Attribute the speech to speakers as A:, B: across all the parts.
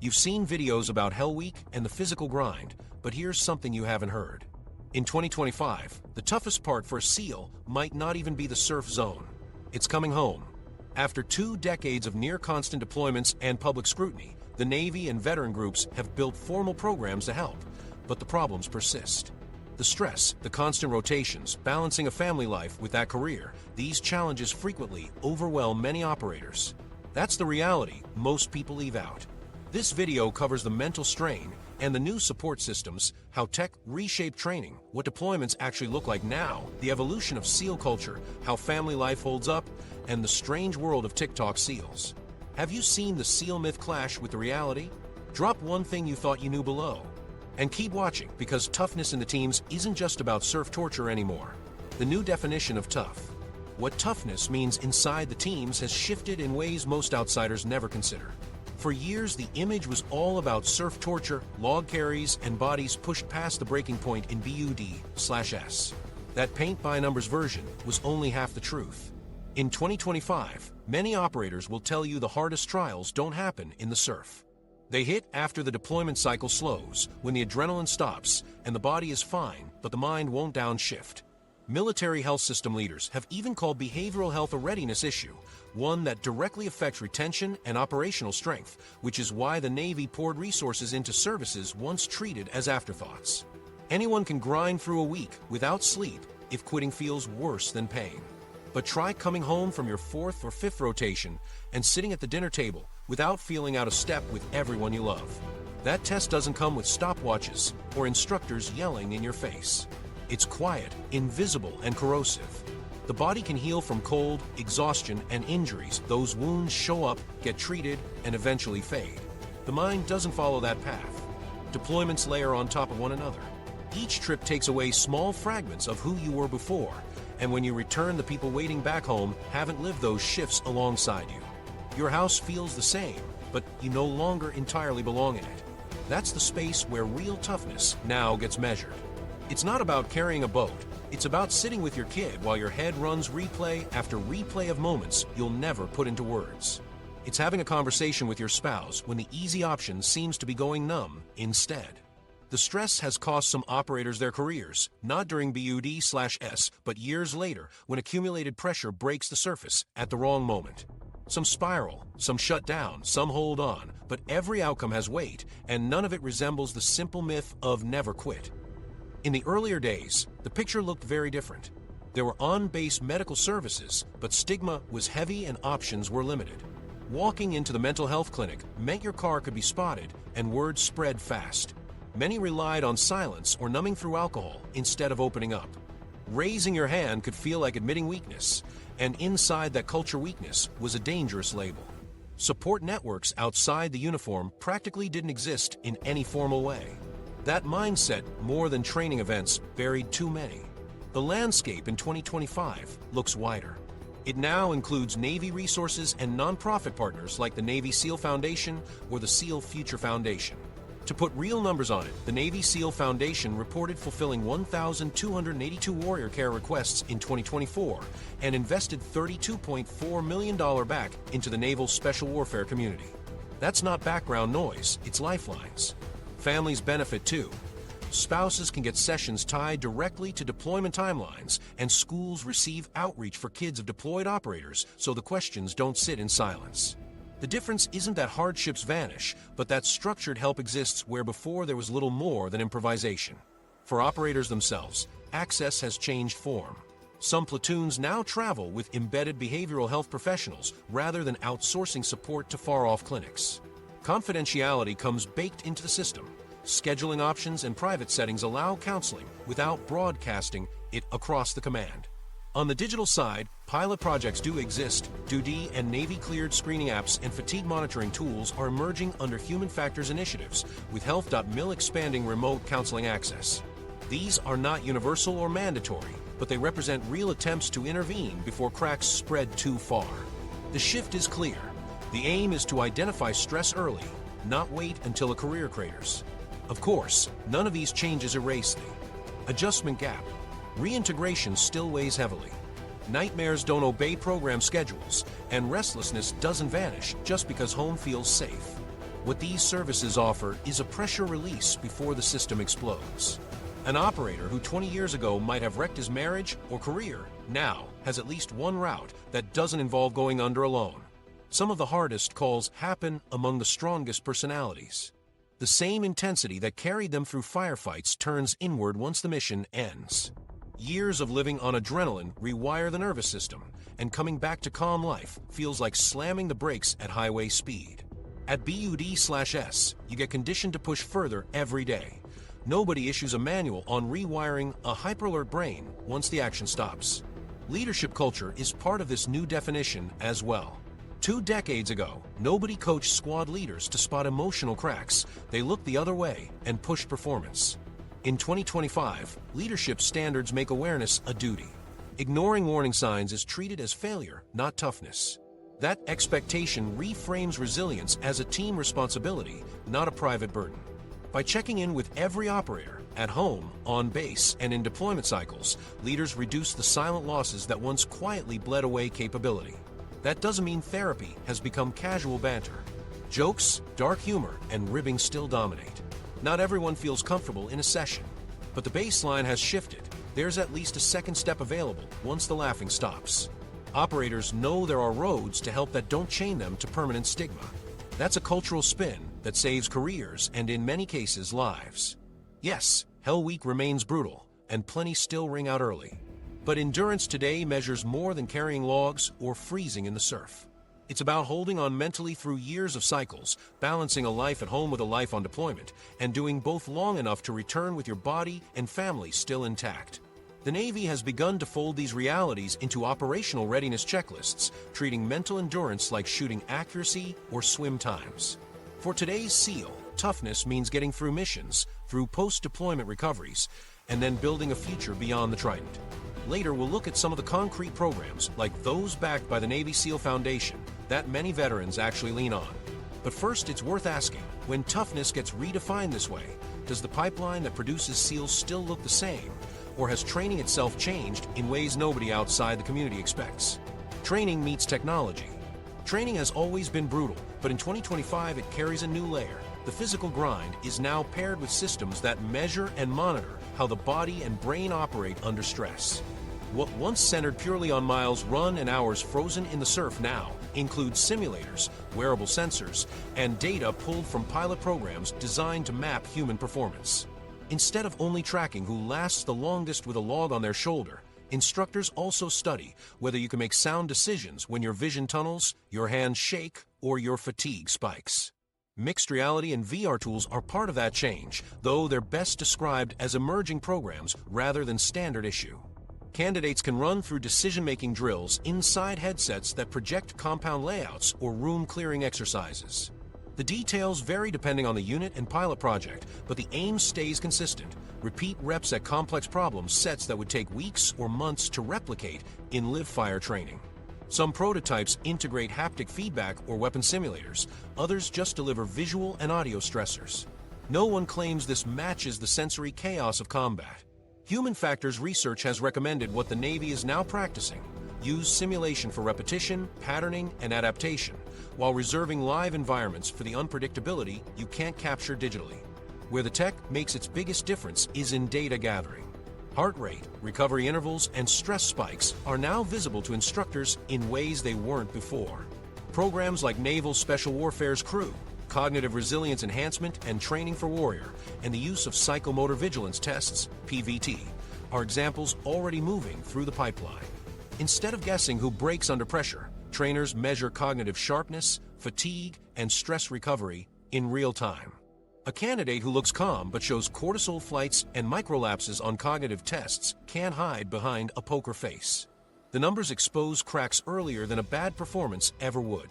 A: You've seen videos about Hell Week and the physical grind, but here's something you haven't heard. In 2025, the toughest part for a SEAL might not even be the surf zone. It's coming home. After 2 decades of near-constant deployments and public scrutiny, the Navy and veteran groups have built formal programs to help, but the problems persist. The stress, the constant rotations, balancing a family life with that career, these challenges frequently overwhelm many operators. That's the reality most people leave out. This video covers the mental strain and the new support systems, how tech reshaped training, what deployments actually look like now, the evolution of SEAL culture, how family life holds up, and the strange world of TikTok SEALs. Have you seen the SEAL myth clash with the reality? Drop one thing you thought you knew below. And keep watching, because toughness in the teams isn't just about surf torture anymore. The new definition of tough. What toughness means inside the teams has shifted in ways most outsiders never consider. For years, the image was all about surf torture, log carries, and bodies pushed past the breaking point in BUD/S. That paint-by-numbers version was only half the truth. In 2025, many operators will tell you the hardest trials don't happen in the surf. They hit after the deployment cycle slows, when the adrenaline stops, and the body is fine, but the mind won't downshift. Military health system leaders have even called behavioral health a readiness issue, one that directly affects retention and operational strength, which is why the Navy poured resources into services once treated as afterthoughts. Anyone can grind through a week without sleep if quitting feels worse than pain. But try coming home from your 4th or 5th rotation and sitting at the dinner table without feeling out of step with everyone you love. That test doesn't come with stopwatches or instructors yelling in your face. It's quiet, invisible, and corrosive. The body can heal from cold, exhaustion, and injuries. Those wounds show up, get treated, and eventually fade. The mind doesn't follow that path. Deployments layer on top of one another. Each trip takes away small fragments of who you were before, and when you return, the people waiting back home haven't lived those shifts alongside you. Your house feels the same, but you no longer entirely belong in it. That's the space where real toughness now gets measured. It's not about carrying a boat. It's about sitting with your kid while your head runs replay after replay of moments you'll never put into words. It's having a conversation with your spouse when the easy option seems to be going numb instead. The stress has cost some operators their careers, not during BUD/S, but years later when accumulated pressure breaks the surface at the wrong moment. Some spiral, some shut down, some hold on, but every outcome has weight, and none of it resembles the simple myth of never quit. In the earlier days, the picture looked very different. There were on-base medical services, but stigma was heavy and options were limited. Walking into the mental health clinic meant your car could be spotted, and word spread fast. Many relied on silence or numbing through alcohol instead of opening up. Raising your hand could feel like admitting weakness, and inside that culture, weakness was a dangerous label. Support networks outside the uniform practically didn't exist in any formal way. That mindset, more than training events, buried too many. The landscape in 2025 looks wider. It now includes Navy resources and nonprofit partners like the Navy SEAL Foundation or the SEAL Future Foundation. To put real numbers on it, the Navy SEAL Foundation reported fulfilling 1,282 warrior care requests in 2024 and invested $32.4 million back into the Naval Special Warfare community. That's not background noise, it's lifelines. Families benefit too. Spouses can get sessions tied directly to deployment timelines, and schools receive outreach for kids of deployed operators so the questions don't sit in silence. The difference isn't that hardships vanish, but that structured help exists where before there was little more than improvisation. For operators themselves, access has changed form. Some platoons now travel with embedded behavioral health professionals rather than outsourcing support to far-off clinics. Confidentiality comes baked into the system. Scheduling options and private settings allow counseling without broadcasting it across the command. On the digital side, pilot projects do exist. DoD and Navy-cleared screening apps and fatigue monitoring tools are emerging under human factors initiatives, with Health.mil expanding remote counseling access. These are not universal or mandatory, but they represent real attempts to intervene before cracks spread too far. The shift is clear. The aim is to identify stress early, not wait until a career craters. Of course, none of these changes erase the adjustment gap. Reintegration still weighs heavily. Nightmares don't obey program schedules, and restlessness doesn't vanish just because home feels safe. What these services offer is a pressure release before the system explodes. An operator who 20 years ago might have wrecked his marriage or career now has at least one route that doesn't involve going under alone. Some of the hardest calls happen among the strongest personalities. The same intensity that carried them through firefights turns inward once the mission ends. Years of living on adrenaline rewire the nervous system, and coming back to calm life feels like slamming the brakes at highway speed. At BUD/S, you get conditioned to push further every day. Nobody issues a manual on rewiring a hyperalert brain once the action stops. Leadership culture is part of this new definition as well. 2 decades ago, nobody coached squad leaders to spot emotional cracks. They looked the other way and pushed performance. In 2025, leadership standards make awareness a duty. Ignoring warning signs is treated as failure, not toughness. That expectation reframes resilience as a team responsibility, not a private burden. By checking in with every operator, at home, on base, and in deployment cycles, leaders reduce the silent losses that once quietly bled away capability. That doesn't mean therapy has become casual banter. Jokes, dark humor, and ribbing still dominate. Not everyone feels comfortable in a session, but the baseline has shifted. There's at least a second step available once the laughing stops. Operators know there are roads to help that don't chain them to permanent stigma. That's a cultural spin that saves careers and, in many cases, lives. Yes, Hell Week remains brutal, and plenty still ring out early. But endurance today measures more than carrying logs or freezing in the surf. It's about holding on mentally through years of cycles, balancing a life at home with a life on deployment, and doing both long enough to return with your body and family still intact. The Navy has begun to fold these realities into operational readiness checklists, treating mental endurance like shooting accuracy or swim times. For today's SEAL, toughness means getting through missions, through post-deployment recoveries, and then building a future beyond the Trident. Later, we'll look at some of the concrete programs, like those backed by the Navy SEAL Foundation, that many veterans actually lean on. But first, it's worth asking, when toughness gets redefined this way, does the pipeline that produces SEALs still look the same, or has training itself changed in ways nobody outside the community expects? Training meets technology. Training has always been brutal, but in 2025 it carries a new layer. The physical grind is now paired with systems that measure and monitor how the body and brain operate under stress. What once centered purely on miles run and hours frozen in the surf now includes simulators, wearable sensors, and data pulled from pilot programs designed to map human performance. Instead of only tracking who lasts the longest with a log on their shoulder, instructors also study whether you can make sound decisions when your vision tunnels, your hands shake, or your fatigue spikes. Mixed reality and VR tools are part of that change, though they're best described as emerging programs rather than standard issue. Candidates can run through decision-making drills inside headsets that project compound layouts or room-clearing exercises. The details vary depending on the unit and pilot project, but the aim stays consistent. Repeat reps at complex problem sets that would take weeks or months to replicate in live-fire training. Some prototypes integrate haptic feedback or weapon simulators. Others just deliver visual and audio stressors. No one claims this matches the sensory chaos of combat. Human factors research has recommended what the Navy is now practicing. Use simulation for repetition, patterning, and adaptation, while reserving live environments for the unpredictability you can't capture digitally. Where the tech makes its biggest difference is in data gathering. Heart rate, recovery intervals, and stress spikes are now visible to instructors in ways they weren't before. Programs like Naval Special Warfare's Crew, Cognitive Resilience Enhancement and Training for Warrior, and the use of Psychomotor Vigilance Tests, PVT, are examples already moving through the pipeline. Instead of guessing who breaks under pressure, trainers measure cognitive sharpness, fatigue, and stress recovery in real time. A candidate who looks calm but shows cortisol flights and microlapses on cognitive tests can't hide behind a poker face. The numbers expose cracks earlier than a bad performance ever would.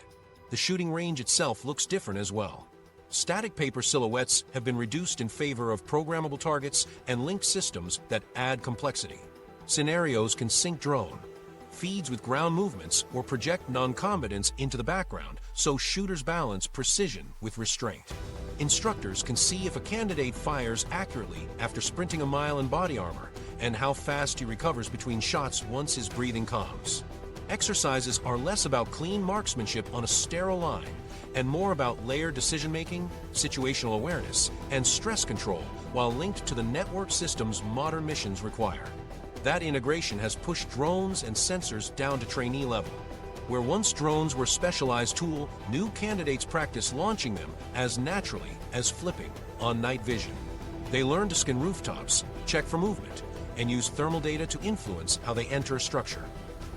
A: The shooting range itself looks different as well. Static paper silhouettes have been reduced in favor of programmable targets and linked systems that add complexity. Scenarios can sync drone, feeds with ground movements, or project non-combatants into the background, so shooters balance precision with restraint. Instructors can see if a candidate fires accurately after sprinting a mile in body armor, and how fast he recovers between shots once his breathing calms. Exercises are less about clean marksmanship on a sterile line and more about layered decision-making, situational awareness, and stress control while linked to the network systems modern missions require. That integration has pushed drones and sensors down to trainee level. Where once drones were a specialized tool, new candidates practice launching them as naturally as flipping on night vision. They learn to scan rooftops, check for movement, and use thermal data to influence how they enter a structure.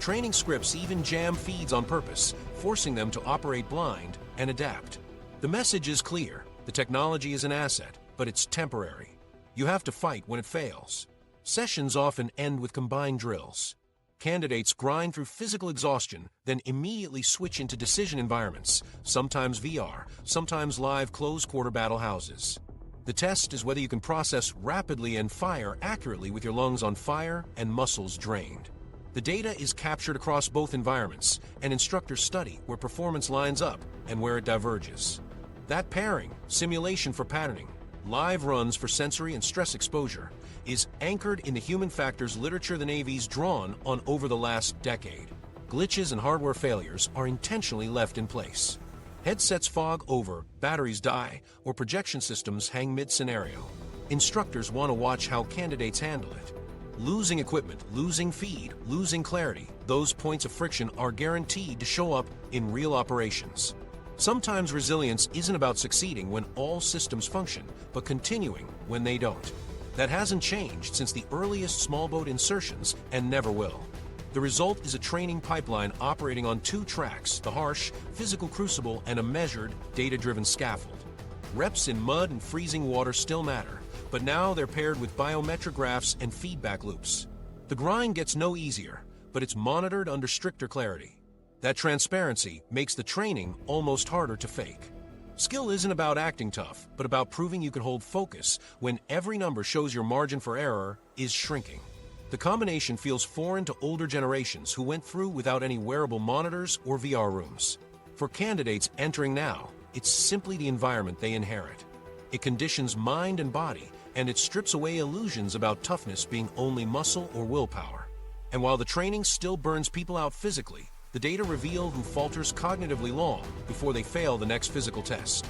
A: Training scripts even jam feeds on purpose, forcing them to operate blind and adapt. The message is clear. The technology is an asset, but it's temporary. You have to fight when it fails. Sessions often end with combined drills. Candidates grind through physical exhaustion, then immediately switch into decision environments, sometimes VR, sometimes live close-quarter battle houses. The test is whether you can process rapidly and fire accurately with your lungs on fire and muscles drained. The data is captured across both environments, and instructors study where performance lines up and where it diverges. That pairing, simulation for patterning, live runs for sensory and stress exposure, is anchored in the human factors literature the Navy's drawn on over the last decade. Glitches and hardware failures are intentionally left in place. Headsets fog over, batteries die, or projection systems hang mid-scenario. Instructors want to watch how candidates handle it. Losing equipment, losing feed, losing clarity, those points of friction are guaranteed to show up in real operations. Sometimes resilience isn't about succeeding when all systems function, but continuing when they don't. That hasn't changed since the earliest small boat insertions and never will. The result is a training pipeline operating on two tracks, the harsh, physical crucible and a measured, data-driven scaffold. Reps in mud and freezing water still matter, but now they're paired with biometric graphs and feedback loops. The grind gets no easier, but it's monitored under stricter clarity. That transparency makes the training almost harder to fake. Skill isn't about acting tough, but about proving you can hold focus when every number shows your margin for error is shrinking. The combination feels foreign to older generations who went through without any wearable monitors or VR rooms. For candidates entering now, it's simply the environment they inherit. It conditions mind and body, and it strips away illusions about toughness being only muscle or willpower. And while the training still burns people out physically, the data reveal who falters cognitively long before they fail the next physical test.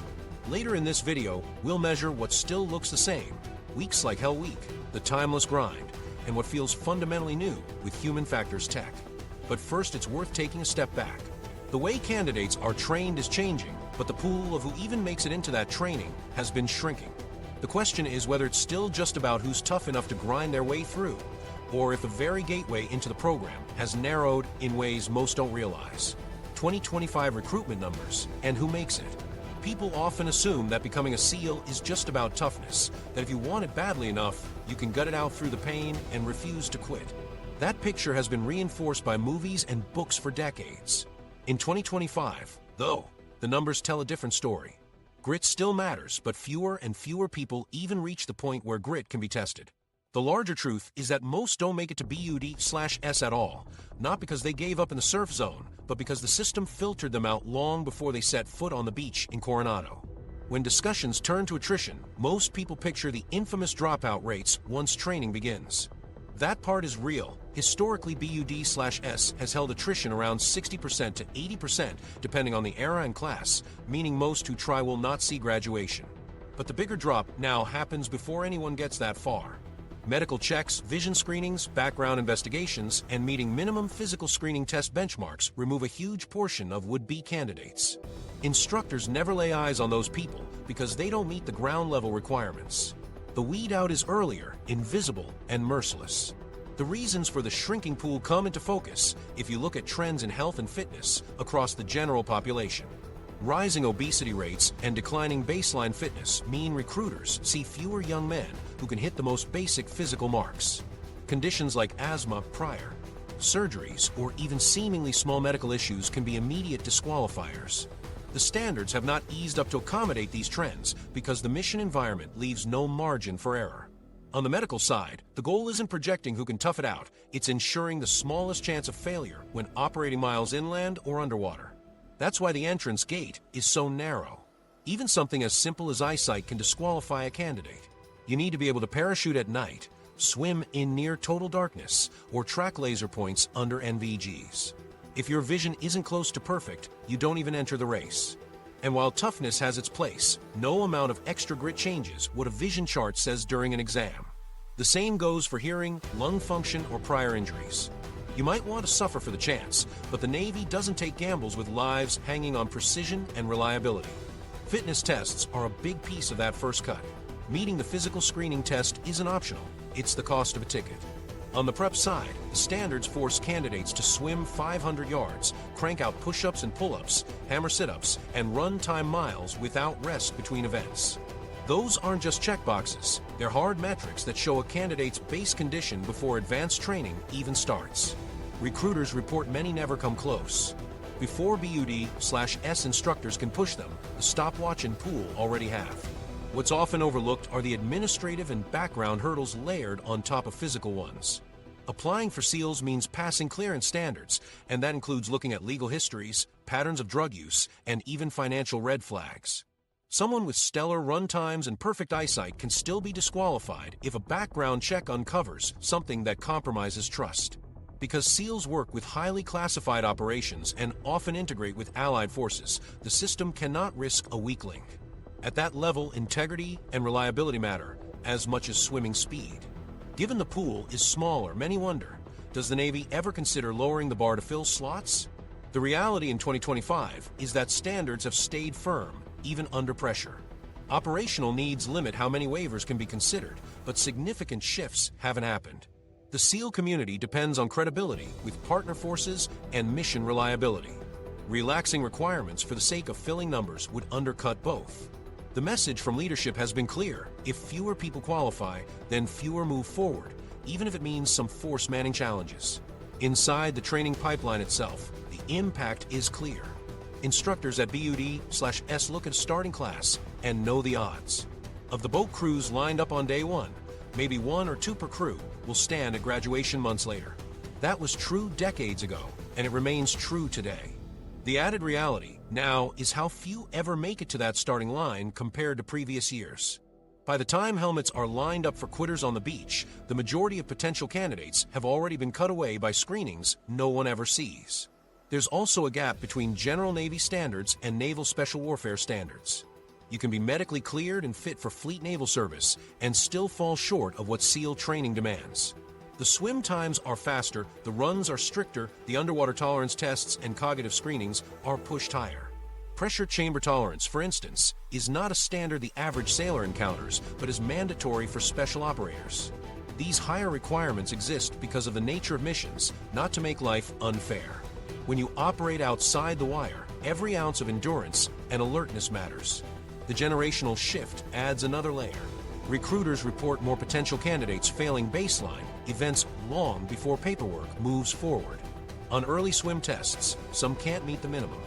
A: Later in this video, we'll measure what still looks the same, weeks like Hell Week, the timeless grind, and what feels fundamentally new with human factors tech. But first, it's worth taking a step back. The way candidates are trained is changing, but the pool of who even makes it into that training has been shrinking. The question is whether it's still just about who's tough enough to grind their way through, or if the very gateway into the program has narrowed in ways most don't realize. 2025 recruitment numbers and who makes it. People often assume that becoming a SEAL is just about toughness, that if you want it badly enough, you can gut it out through the pain and refuse to quit. That picture has been reinforced by movies and books for decades. In 2025, though, the numbers tell a different story. Grit still matters, but fewer and fewer people even reach the point where grit can be tested. The larger truth is that most don't make it to BUD/S at all, not because they gave up in the surf zone, but because the system filtered them out long before they set foot on the beach in Coronado. When discussions turn to attrition, most people picture the infamous dropout rates once training begins. That part is real. Historically, BUD/S has held attrition around 60% to 80%, depending on the era and class, meaning most who try will not see graduation. But the bigger drop now happens before anyone gets that far. Medical checks, vision screenings, background investigations, and meeting minimum physical screening test benchmarks remove a huge portion of would-be candidates. Instructors never lay eyes on those people because they don't meet the ground-level requirements. The weed out is earlier, invisible, and merciless. The reasons for the shrinking pool come into focus if you look at trends in health and fitness across the general population. Rising obesity rates and declining baseline fitness mean recruiters see fewer young men who can hit the most basic physical marks. Conditions like asthma prior, surgeries, or even seemingly small medical issues can be immediate disqualifiers. The standards have not eased up to accommodate these trends because the mission environment leaves no margin for error. On the medical side, the goal isn't projecting who can tough it out, it's ensuring the smallest chance of failure when operating miles inland or underwater. That's why the entrance gate is so narrow. Even something as simple as eyesight can disqualify a candidate. You need to be able to parachute at night, swim in near total darkness, or track laser points under NVGs. If your vision isn't close to perfect, you don't even enter the race. And while toughness has its place, no amount of extra grit changes what a vision chart says during an exam. The same goes for hearing, lung function, or prior injuries. You might want to suffer for the chance, but the Navy doesn't take gambles with lives hanging on precision and reliability. Fitness tests are a big piece of that first cut. Meeting the physical screening test isn't optional, it's the cost of a ticket. On the prep side, the standards force candidates to swim 500 yards, crank out push-ups and pull-ups, hammer sit-ups, and run time miles without rest between events. Those aren't just checkboxes, they're hard metrics that show a candidate's base condition before advanced training even starts. Recruiters report many never come close. Before BUD/S instructors can push them, the stopwatch and pool already have. What's often overlooked are the administrative and background hurdles layered on top of physical ones. Applying for SEALs means passing clearance standards, and that includes looking at legal histories, patterns of drug use, and even financial red flags. Someone with stellar run times and perfect eyesight can still be disqualified if a background check uncovers something that compromises trust. Because SEALs work with highly classified operations and often integrate with allied forces, the system cannot risk a weak link. At that level, integrity and reliability matter as much as swimming speed. Given the pool is smaller, many wonder, does the Navy ever consider lowering the bar to fill slots? The reality in 2025 is that standards have stayed firm, even under pressure. Operational needs limit how many waivers can be considered, but significant shifts haven't happened. The SEAL community depends on credibility with partner forces and mission reliability. Relaxing requirements for the sake of filling numbers would undercut both. The message from leadership has been clear: if fewer people qualify, then fewer move forward, even if it means some force manning challenges. Inside the training pipeline itself, the impact is clear. Instructors at BUD/S look at a starting class and know the odds. Of the boat crews lined up on day one, maybe 1 or 2 per crew will stand at graduation months later. That was true decades ago, and it remains true today. The added reality now is how few ever make it to that starting line compared to previous years. By the time helmets are lined up for quitters on the beach, the majority of potential candidates have already been cut away by screenings no one ever sees. There's also a gap between General Navy standards and Naval Special Warfare standards. You can be medically cleared and fit for Fleet Naval service and still fall short of what SEAL training demands. The swim times are faster, the runs are stricter, the underwater tolerance tests and cognitive screenings are pushed higher. Pressure chamber tolerance, for instance, is not a standard the average sailor encounters, but is mandatory for special operators. These higher requirements exist because of the nature of missions, not to make life unfair. When you operate outside the wire, every ounce of endurance and alertness matters. The generational shift adds another layer. Recruiters report more potential candidates failing baseline events long before paperwork moves forward. On early swim tests, some can't meet the minimum.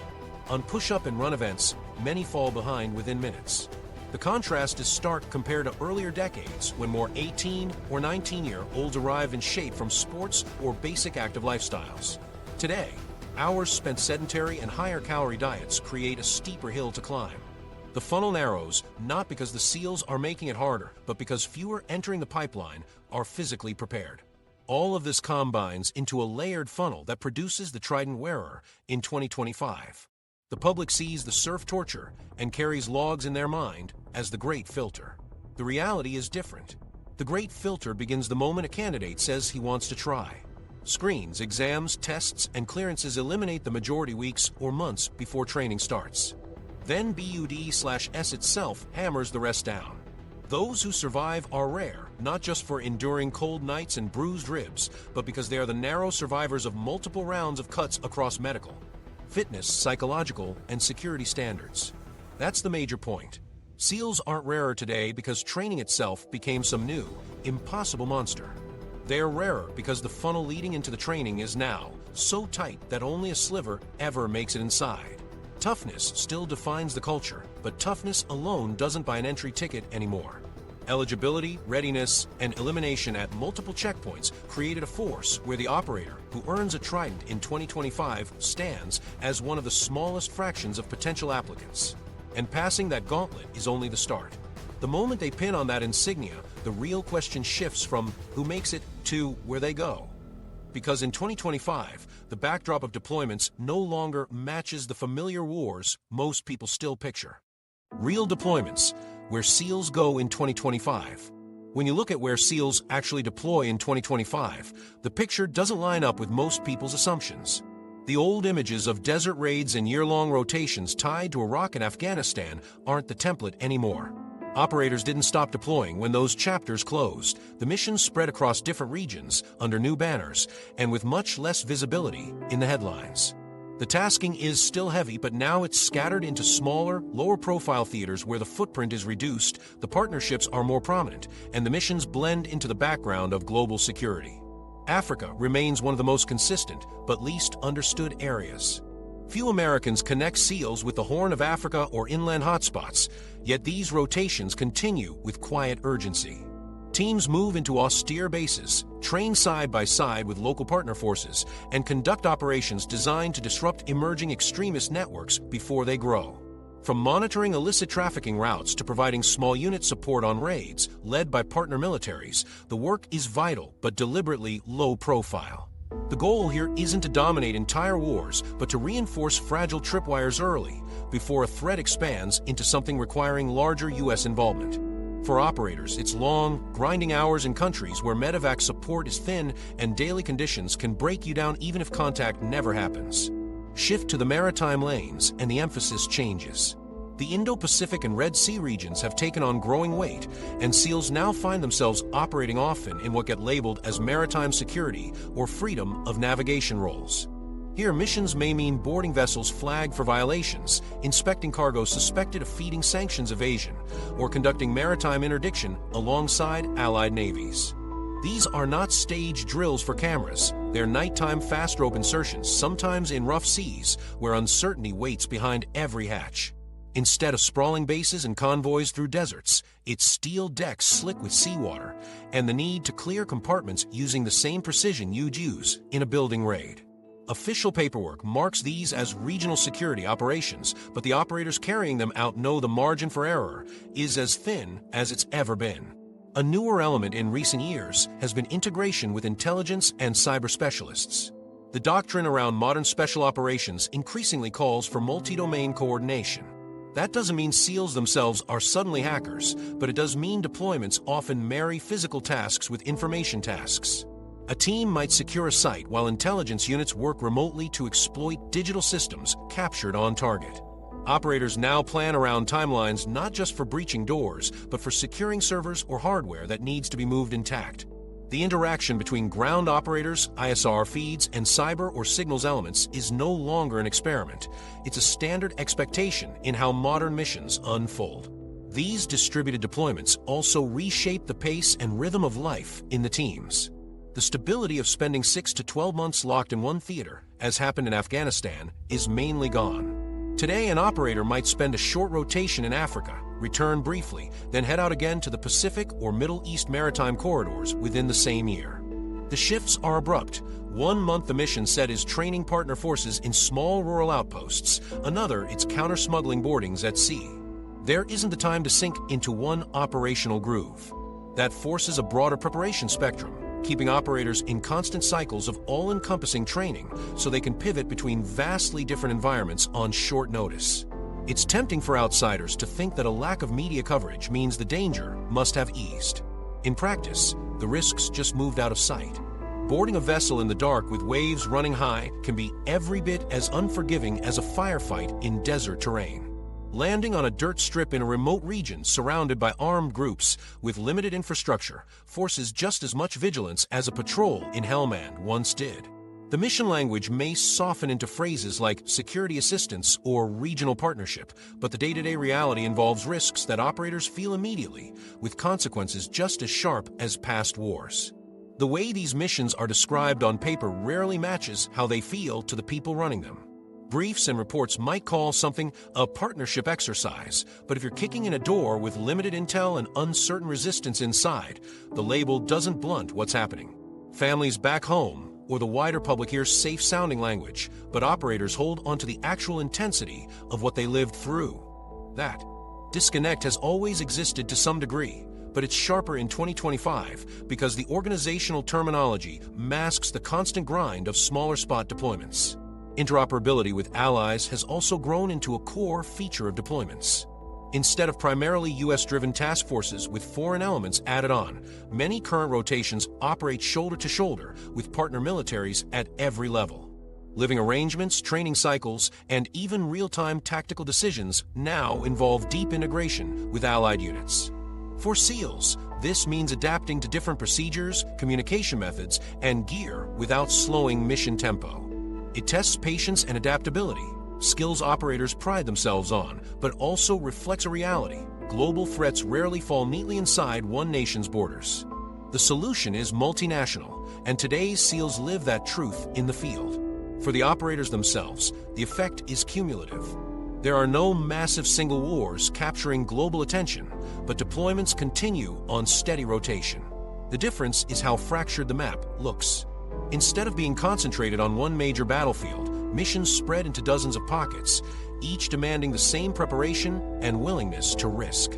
A: On push-up and run events, many fall behind within minutes. The contrast is stark compared to earlier decades when more 18 or 19-year-olds arrived in shape from sports or basic active lifestyles. Today, hours spent sedentary and higher calorie diets create a steeper hill to climb. The funnel narrows not because the SEALs are making it harder, but because fewer entering the pipeline are physically prepared. All of this combines into a layered funnel that produces the Trident wearer in 2025. The public sees the surf torture and carries logs in their mind as the great filter. The reality is different. The great filter begins the moment a candidate says he wants to try. Screens, exams, tests, and clearances eliminate the majority weeks or months before training starts. Then BUD/S itself hammers the rest down. Those who survive are rare, not just for enduring cold nights and bruised ribs, but because they are the narrow survivors of multiple rounds of cuts across medical, fitness, psychological, and security standards. That's the major point. SEALs aren't rarer today because training itself became some new, impossible monster. They're rarer because the funnel leading into the training is now so tight that only a sliver ever makes it inside. Toughness still defines the culture, but toughness alone doesn't buy an entry ticket anymore. Eligibility, readiness, and elimination at multiple checkpoints created a force where the operator who earns a Trident in 2025 stands as one of the smallest fractions of potential applicants. And passing that gauntlet is only the start. The moment they pin on that insignia, the real question shifts from who makes it to where they go. Because in 2025, the backdrop of deployments no longer matches the familiar wars most people still picture. Real deployments, where SEALs go in 2025. When you look at where SEALs actually deploy in 2025, the picture doesn't line up with most people's assumptions. The old images of desert raids and year-long rotations tied to Iraq and Afghanistan aren't the template anymore. Operators didn't stop deploying when those chapters closed. The missions spread across different regions, under new banners, and with much less visibility in the headlines. The tasking is still heavy, but now it's scattered into smaller, lower-profile theaters where the footprint is reduced, the partnerships are more prominent, and the missions blend into the background of global security. Africa remains one of the most consistent, but least understood areas. Few Americans connect SEALs with the Horn of Africa or inland hotspots, yet these rotations continue with quiet urgency. Teams move into austere bases, train side by side with local partner forces, and conduct operations designed to disrupt emerging extremist networks before they grow. From monitoring illicit trafficking routes to providing small unit support on raids led by partner militaries, the work is vital but deliberately low profile. The goal here isn't to dominate entire wars, but to reinforce fragile tripwires early, before a threat expands into something requiring larger U.S. involvement. For operators, it's long, grinding hours in countries where medevac support is thin and daily conditions can break you down even if contact never happens. Shift to the maritime lanes and the emphasis changes. The Indo-Pacific and Red Sea regions have taken on growing weight, and SEALs now find themselves operating often in what get labeled as maritime security or freedom of navigation roles. Here, missions may mean boarding vessels flagged for violations, inspecting cargo suspected of feeding sanctions evasion, or conducting maritime interdiction alongside allied navies. These are not staged drills for cameras. They're nighttime fast rope insertions, sometimes in rough seas, where uncertainty waits behind every hatch. Instead of sprawling bases and convoys through deserts, it's steel decks slick with seawater, and the need to clear compartments using the same precision you'd use in a building raid. Official paperwork marks these as regional security operations, but the operators carrying them out know the margin for error is as thin as it's ever been. A newer element in recent years has been integration with intelligence and cyber specialists. The doctrine around modern special operations increasingly calls for multi-domain coordination. That doesn't mean SEALs themselves are suddenly hackers, but it does mean deployments often marry physical tasks with information tasks. A team might secure a site while intelligence units work remotely to exploit digital systems captured on target. Operators now plan around timelines not just for breaching doors, but for securing servers or hardware that needs to be moved intact. The interaction between ground operators, ISR feeds, and cyber or signals elements is no longer an experiment. It's a standard expectation in how modern missions unfold. These distributed deployments also reshape the pace and rhythm of life in the teams. The stability of spending 6 to 12 months locked in one theater, as happened in Afghanistan, is mainly gone. Today, an operator might spend a short rotation in Africa, return briefly, then head out again to the Pacific or Middle East maritime corridors within the same year. The shifts are abrupt. 1 month the mission set is training partner forces in small rural outposts. Another, it's counter-smuggling boardings at sea. There isn't the time to sink into one operational groove. That forces a broader preparation spectrum, keeping operators in constant cycles of all-encompassing training so they can pivot between vastly different environments on short notice. It's tempting for outsiders to think that a lack of media coverage means the danger must have eased. In practice, the risks just moved out of sight. Boarding a vessel in the dark with waves running high can be every bit as unforgiving as a firefight in desert terrain. Landing on a dirt strip in a remote region surrounded by armed groups with limited infrastructure forces just as much vigilance as a patrol in Helmand once did. The mission language may soften into phrases like security assistance or regional partnership, but the day-to-day reality involves risks that operators feel immediately, with consequences just as sharp as past wars. The way these missions are described on paper rarely matches how they feel to the people running them. Briefs and reports might call something a partnership exercise, but if you're kicking in a door with limited intel and uncertain resistance inside, the label doesn't blunt what's happening. Families back home, or the wider public, hear safe-sounding language, but operators hold onto the actual intensity of what they lived through. That disconnect has always existed to some degree, but it's sharper in 2025 because the organizational terminology masks the constant grind of smaller spot deployments. Interoperability with allies has also grown into a core feature of deployments. Instead of primarily US-driven task forces with foreign elements added on, many current rotations operate shoulder to shoulder with partner militaries at every level. Living arrangements, training cycles, and even real-time tactical decisions now involve deep integration with allied units. For SEALs, this means adapting to different procedures, communication methods, and gear without slowing mission tempo. It tests patience and adaptability, skills operators pride themselves on, but also reflects a reality. Global threats rarely fall neatly inside one nation's borders. The solution is multinational, and today's SEALs live that truth in the field. For the operators themselves, the effect is cumulative. There are no massive single wars capturing global attention, but deployments continue on steady rotation. The difference is how fractured the map looks. Instead of being concentrated on one major battlefield, missions spread into dozens of pockets, each demanding the same preparation and willingness to risk.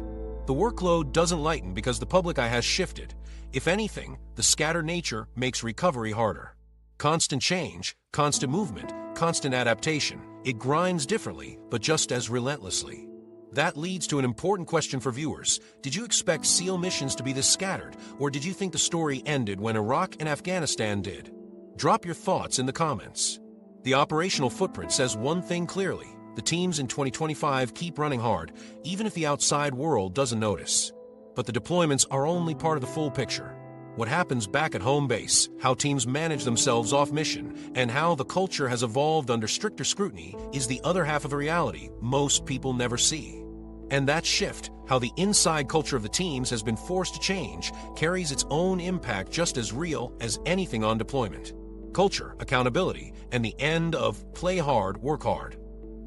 A: The workload doesn't lighten because the public eye has shifted. If anything, the scattered nature makes recovery harder. Constant change, constant movement, constant adaptation. It grinds differently, but just as relentlessly. That leads to an important question for viewers. Did you expect SEAL missions to be this scattered, or did you think the story ended when Iraq and Afghanistan did? Drop your thoughts in the comments. The operational footprint says one thing clearly. The teams in 2025 keep running hard, even if the outside world doesn't notice. But the deployments are only part of the full picture. What happens back at home base, how teams manage themselves off mission, and how the culture has evolved under stricter scrutiny is the other half of a reality most people never see. And that shift, how the inside culture of the teams has been forced to change, carries its own impact just as real as anything on deployment. Culture, accountability, and the end of play hard, work hard.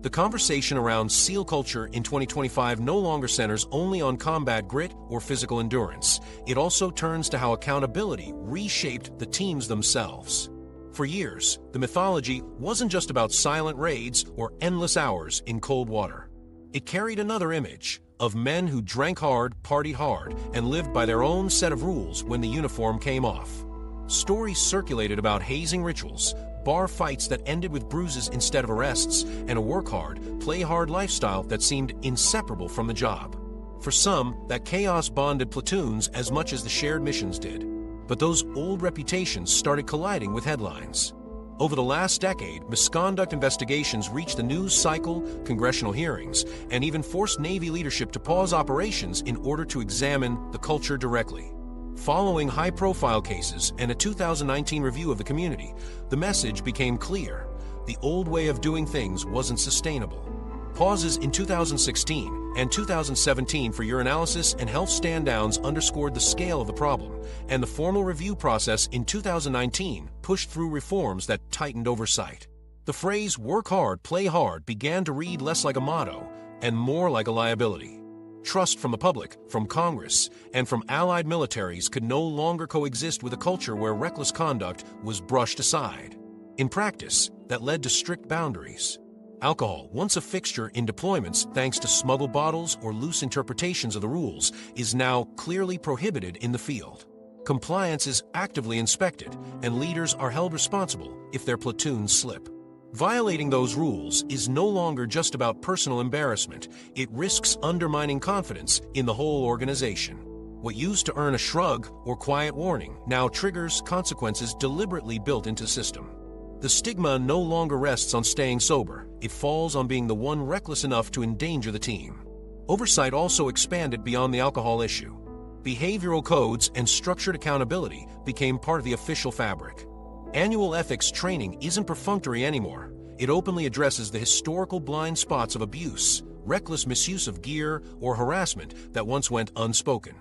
A: The conversation around SEAL culture in 2025 no longer centers only on combat grit or physical endurance. It also turns to how accountability reshaped the teams themselves. For years, the mythology wasn't just about silent raids or endless hours in cold water. It carried another image of men who drank hard, partied hard, and lived by their own set of rules when the uniform came off. Stories circulated about hazing rituals, bar fights that ended with bruises instead of arrests, and a work-hard, play-hard lifestyle that seemed inseparable from the job. For some, that chaos bonded platoons as much as the shared missions did. But those old reputations started colliding with headlines. Over the last decade, misconduct investigations reached the news cycle, congressional hearings, and even forced Navy leadership to pause operations in order to examine the culture directly. Following high-profile cases and a 2019 review of the community, the message became clear. The old way of doing things wasn't sustainable. Pauses in 2016 and 2017 for urinalysis and health stand-downs underscored the scale of the problem, and the formal review process in 2019 pushed through reforms that tightened oversight. The phrase "work hard, play hard" began to read less like a motto and more like a liability. Trust from the public, from Congress, and from allied militaries could no longer coexist with a culture where reckless conduct was brushed aside. In practice, that led to strict boundaries. Alcohol, once a fixture in deployments thanks to smuggled bottles or loose interpretations of the rules, is now clearly prohibited in the field. Compliance is actively inspected, and leaders are held responsible if their platoons slip. Violating those rules is no longer just about personal embarrassment. It risks undermining confidence in the whole organization. What used to earn a shrug or quiet warning now triggers consequences deliberately built into the system. The stigma no longer rests on staying sober. It falls on being the one reckless enough to endanger the team. Oversight also expanded beyond the alcohol issue. Behavioral codes and structured accountability became part of the official fabric. Annual ethics training isn't perfunctory anymore. It openly addresses the historical blind spots of abuse, reckless misuse of gear, or harassment that once went unspoken.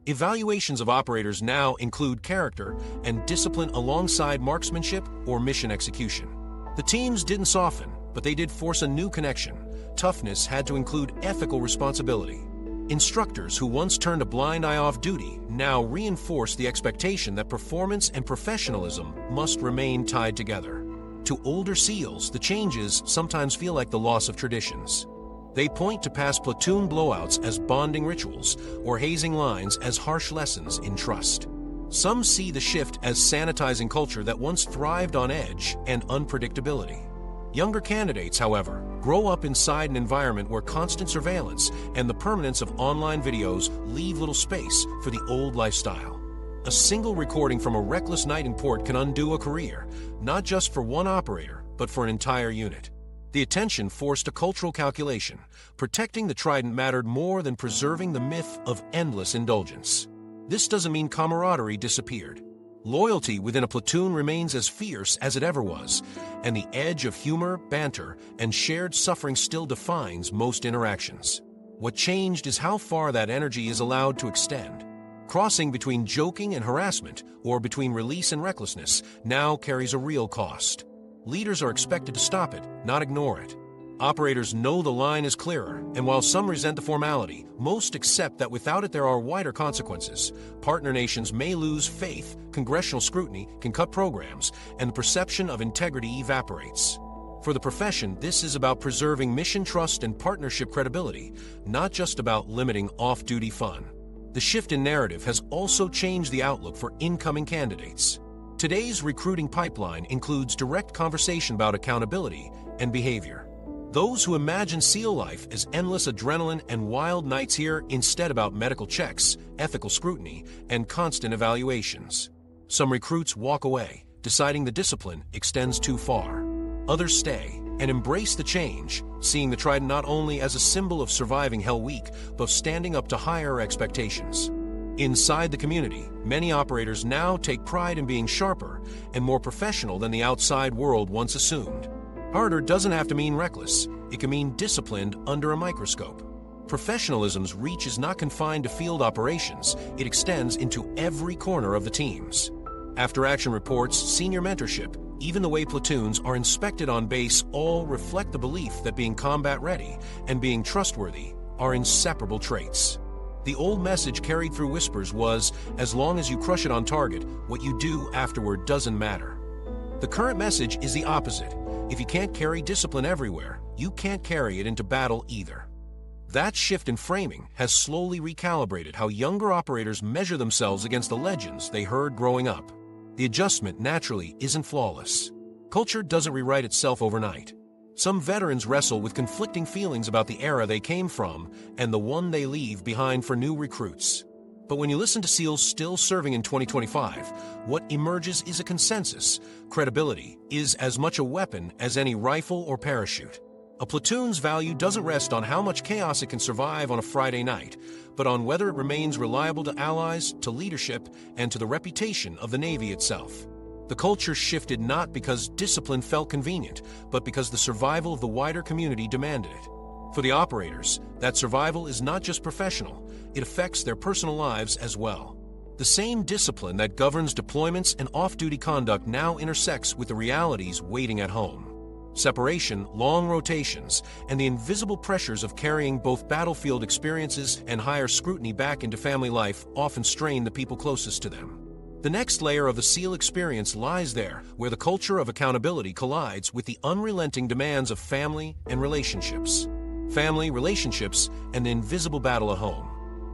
A: Evaluations of operators now include character and discipline alongside marksmanship or mission execution. The teams didn't soften, but they did force a new connection. Toughness had to include ethical responsibility. Instructors who once turned a blind eye off duty now reinforce the expectation that performance and professionalism must remain tied together. To older SEALs, the changes sometimes feel like the loss of traditions. They point to past platoon blowouts as bonding rituals or hazing lines as harsh lessons in trust. Some see the shift as sanitizing culture that once thrived on edge and unpredictability. Younger candidates, however, grow up inside an environment where constant surveillance and the permanence of online videos leave little space for the old lifestyle. A single recording from a reckless night in port can undo a career, not just for one operator, but for an entire unit. The attention forced a cultural calculation. Protecting the trident mattered more than preserving the myth of endless indulgence. This doesn't mean camaraderie disappeared. Loyalty within a platoon remains as fierce as it ever was, and the edge of humor, banter, and shared suffering still defines most interactions. What changed is how far that energy is allowed to extend. Crossing between joking and harassment, or between release and recklessness, now carries a real cost. Leaders are expected to stop it, not ignore it. Operators know the line is clearer, and while some resent the formality, most accept that without it there are wider consequences. Partner nations may lose faith, congressional scrutiny can cut programs, and the perception of integrity evaporates. For the profession, this is about preserving mission trust and partnership credibility, not just about limiting off-duty fun. The shift in narrative has also changed the outlook for incoming candidates. Today's recruiting pipeline includes direct conversation about accountability and behavior. Those who imagine SEAL life as endless adrenaline and wild nights hear instead about medical checks, ethical scrutiny, and constant evaluations. Some recruits walk away, deciding the discipline extends too far. Others stay and embrace the change, seeing the trident not only as a symbol of surviving Hell Week, but standing up to higher expectations. Inside the community, many operators now take pride in being sharper and more professional than the outside world once assumed. Harder doesn't have to mean reckless. It can mean disciplined under a microscope. Professionalism's reach is not confined to field operations. It extends into every corner of the teams. After-action reports, senior mentorship, even the way platoons are inspected on base all reflect the belief that being combat-ready and being trustworthy are inseparable traits. The old message carried through whispers was, as long as you crush it on target, what you do afterward doesn't matter. The current message is the opposite. If you can't carry discipline everywhere, you can't carry it into battle either. That shift in framing has slowly recalibrated how younger operators measure themselves against the legends they heard growing up. The adjustment, naturally, isn't flawless. Culture doesn't rewrite itself overnight. Some veterans wrestle with conflicting feelings about the era they came from and the one they leave behind for new recruits. But when you listen to SEALs still serving in 2025, what emerges is a consensus. Credibility is as much a weapon as any rifle or parachute. A platoon's value doesn't rest on how much chaos it can survive on a Friday night, but on whether it remains reliable to allies, to leadership, and to the reputation of the Navy itself. The culture shifted not because discipline felt convenient, but because the survival of the wider community demanded it. For the operators, that survival is not just professional, it affects their personal lives as well. The same discipline that governs deployments and off-duty conduct now intersects with the realities waiting at home. Separation, long rotations, and the invisible pressures of carrying both battlefield experiences and higher scrutiny back into family life often strain the people closest to them. The next layer of the SEAL experience lies there, where the culture of accountability collides with the unrelenting demands of family and relationships. Family, relationships, and the invisible battle at home.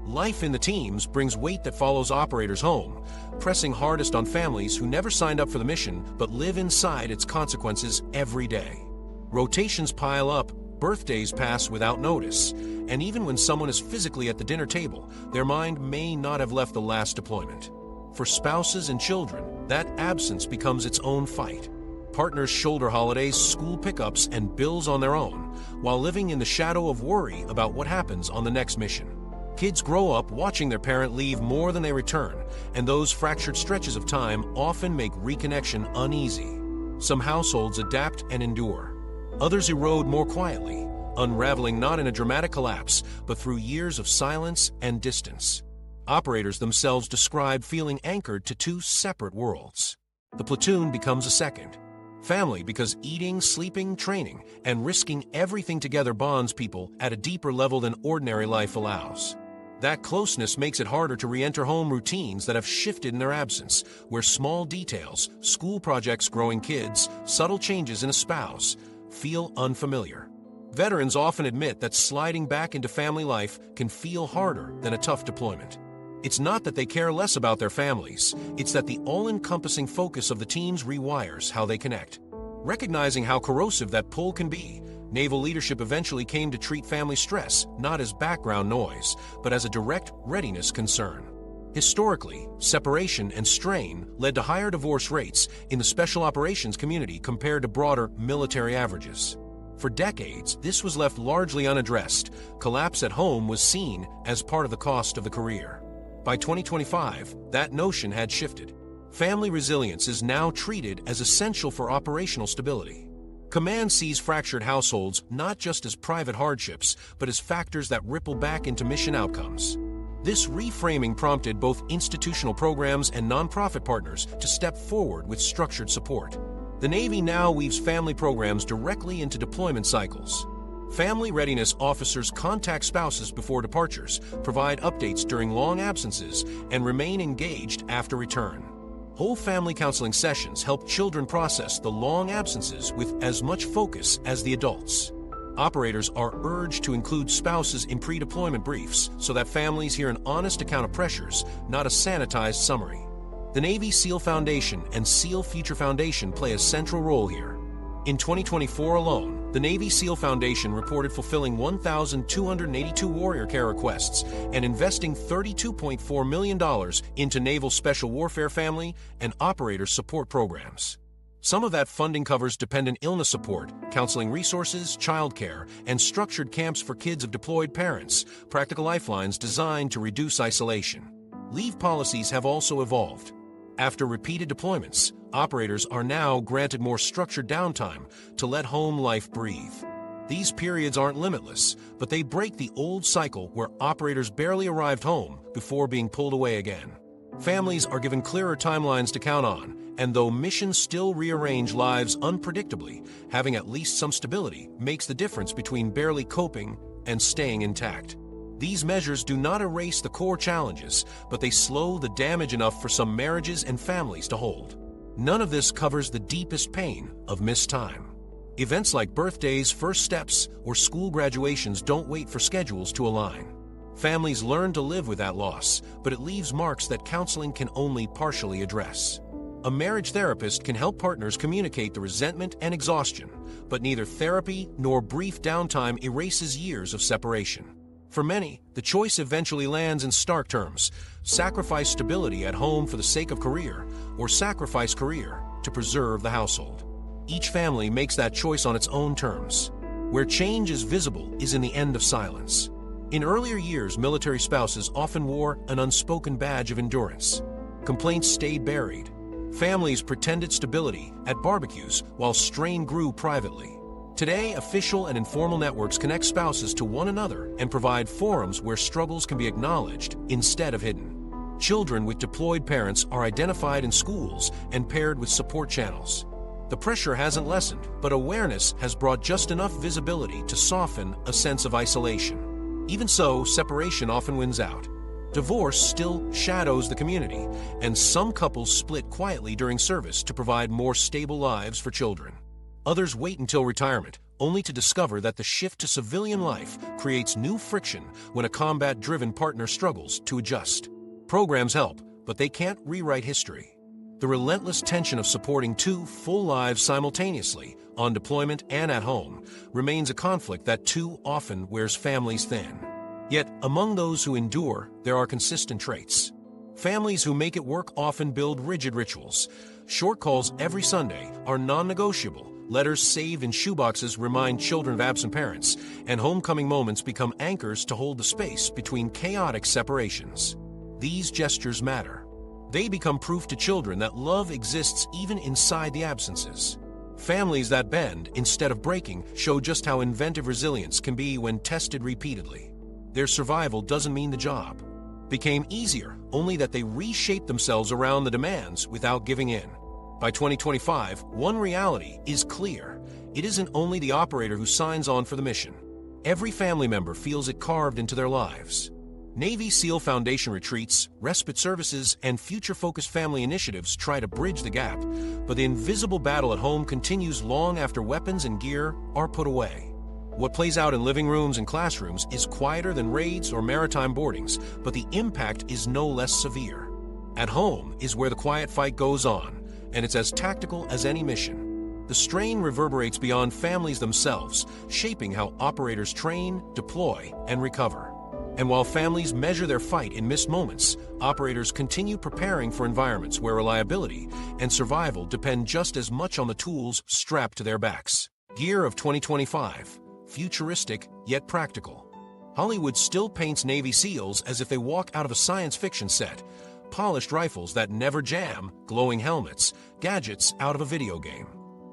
A: Life in the teams brings weight that follows operators home, pressing hardest on families who never signed up for the mission but live inside its consequences every day. Rotations pile up, birthdays pass without notice, and even when someone is physically at the dinner table, their mind may not have left the last deployment. For spouses and children, that absence becomes its own fight. Partners shoulder holidays, school pickups, and bills on their own, while living in the shadow of worry about what happens on the next mission. Kids grow up watching their parent leave more than they return, and those fractured stretches of time often make reconnection uneasy. Some households adapt and endure. Others erode more quietly, unraveling not in a dramatic collapse, but through years of silence and distance. Operators themselves describe feeling anchored to two separate worlds. The platoon becomes a second. Family, because eating, sleeping, training, and risking everything together bonds people at a deeper level than ordinary life allows. That closeness makes it harder to re-enter home routines that have shifted in their absence, where small details, school projects, growing kids, subtle changes in a spouse, feel unfamiliar. Veterans often admit that sliding back into family life can feel harder than a tough deployment. It's not that they care less about their families, it's that the all-encompassing focus of the teams rewires how they connect. Recognizing how corrosive that pull can be, naval leadership eventually came to treat family stress not as background noise, but as a direct readiness concern. Historically, separation and strain led to higher divorce rates in the special operations community compared to broader military averages. For decades, this was left largely unaddressed. Collapse at home was seen as part of the cost of the career. By 2025, that notion had shifted. Family resilience is now treated as essential for operational stability. Command sees fractured households not just as private hardships, but as factors that ripple back into mission outcomes. This reframing prompted both institutional programs and nonprofit partners to step forward with structured support. The Navy now weaves family programs directly into deployment cycles. Family readiness officers contact spouses before departures, provide updates during long absences, and remain engaged after return. Whole family counseling sessions help children process the long absences with as much focus as the adults. Operators are urged to include spouses in pre-deployment briefs so that families hear an honest account of pressures, not a sanitized summary. The Navy SEAL Foundation and SEAL Future Foundation play a central role here. In 2024 alone, the Navy SEAL Foundation reported fulfilling 1,282 warrior care requests and investing $32.4 million into naval special warfare family and operator support programs. Some of that funding covers dependent illness support, counseling resources, childcare, and structured camps for kids of deployed parents, practical lifelines designed to reduce isolation. Leave policies have also evolved. After repeated deployments, operators are now granted more structured downtime to let home life breathe. These periods aren't limitless, but they break the old cycle where operators barely arrived home before being pulled away again. Families are given clearer timelines to count on, and though missions still rearrange lives unpredictably, having at least some stability makes the difference between barely coping and staying intact. These measures do not erase the core challenges, but they slow the damage enough for some marriages and families to hold. None of this covers the deepest pain of missed time. Events like birthdays, first steps, or school graduations don't wait for schedules to align. Families learn to live with that loss, but it leaves marks that counseling can only partially address. A marriage therapist can help partners communicate the resentment and exhaustion, but neither therapy nor brief downtime erases years of separation. For many, the choice eventually lands in stark terms: sacrifice stability at home for the sake of career, or sacrifice career to preserve the household. Each family makes that choice on its own terms. Where change is visible is in the end of silence. In earlier years, military spouses often wore an unspoken badge of endurance. Complaints stayed buried. Families pretended stability at barbecues while strain grew privately. Today, official and informal networks connect spouses to one another and provide forums where struggles can be acknowledged instead of hidden. Children with deployed parents are identified in schools and paired with support channels. The pressure hasn't lessened, but awareness has brought just enough visibility to soften a sense of isolation. Even so, separation often wins out. Divorce still shadows the community, and some couples split quietly during service to provide more stable lives for children. Others wait until retirement, only to discover that the shift to civilian life creates new friction when a combat-driven partner struggles to adjust. Programs help, but they can't rewrite history. The relentless tension of supporting two full lives simultaneously, on deployment and at home, remains a conflict that too often wears families thin. Yet, among those who endure, there are consistent traits. Families who make it work often build rigid rituals. Short calls every Sunday are non-negotiable. Letters saved in shoeboxes remind children of absent parents, and homecoming moments become anchors to hold the space between chaotic separations. These gestures matter. They become proof to children that love exists even inside the absences. Families that bend instead of breaking show just how inventive resilience can be when tested repeatedly. Their survival doesn't mean the job became easier, only that they reshaped themselves around the demands without giving in. By 2025, one reality is clear. It isn't only the operator who signs on for the mission. Every family member feels it carved into their lives. Navy SEAL Foundation retreats, respite services, and future-focused family initiatives try to bridge the gap, but the invisible battle at home continues long after weapons and gear are put away. What plays out in living rooms and classrooms is quieter than raids or maritime boardings, but the impact is no less severe. At home is where the quiet fight goes on, and it's as tactical as any mission. The strain reverberates beyond families themselves, shaping how operators train, deploy, and recover. And while families measure their fight in missed moments, operators continue preparing for environments where reliability and survival depend just as much on the tools strapped to their backs. Gear of 2025. Futuristic, yet practical. Hollywood still paints Navy SEALs as if they walk out of a science fiction set. Polished rifles that never jam, glowing helmets, gadgets out of a video game.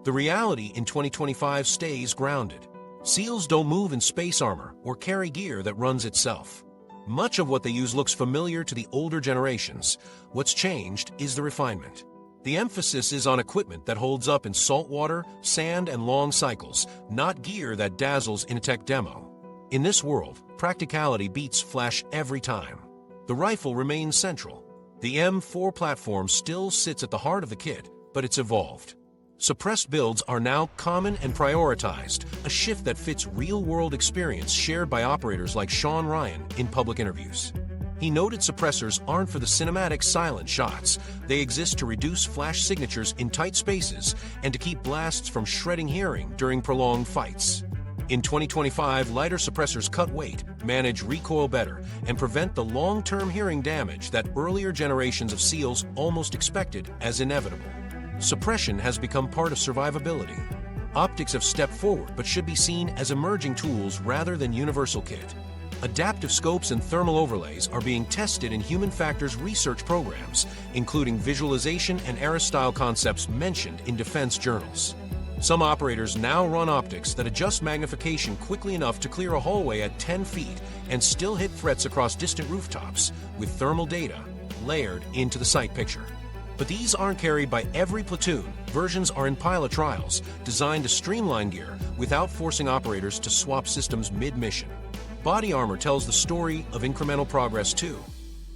A: The reality in 2025 stays grounded. SEALs don't move in space armor or carry gear that runs itself. Much of what they use looks familiar to the older generations. What's changed is the refinement. The emphasis is on equipment that holds up in salt water, sand, and long cycles, not gear that dazzles in a tech demo. In this world, practicality beats flash every time. The rifle remains central. The M4 platform still sits at the heart of the kit, but it's evolved. Suppressed builds are now common and prioritized, a shift that fits real-world experience shared by operators like Sean Ryan in public interviews. He noted suppressors aren't for the cinematic silent shots. They exist to reduce flash signatures in tight spaces and to keep blasts from shredding hearing during prolonged fights. In 2025, lighter suppressors cut weight, manage recoil better, and prevent the long-term hearing damage that earlier generations of SEALs almost expected as inevitable. Suppression has become part of survivability. Optics have stepped forward but should be seen as emerging tools rather than universal kit. Adaptive scopes and thermal overlays are being tested in human factors research programs, including visualization and era-style concepts mentioned in defense journals. Some operators now run optics that adjust magnification quickly enough to clear a hallway at 10 feet and still hit threats across distant rooftops, with thermal data layered into the sight picture. But these aren't carried by every platoon. Versions are in pilot trials, designed to streamline gear without forcing operators to swap systems mid-mission. Body armor tells the story of incremental progress too.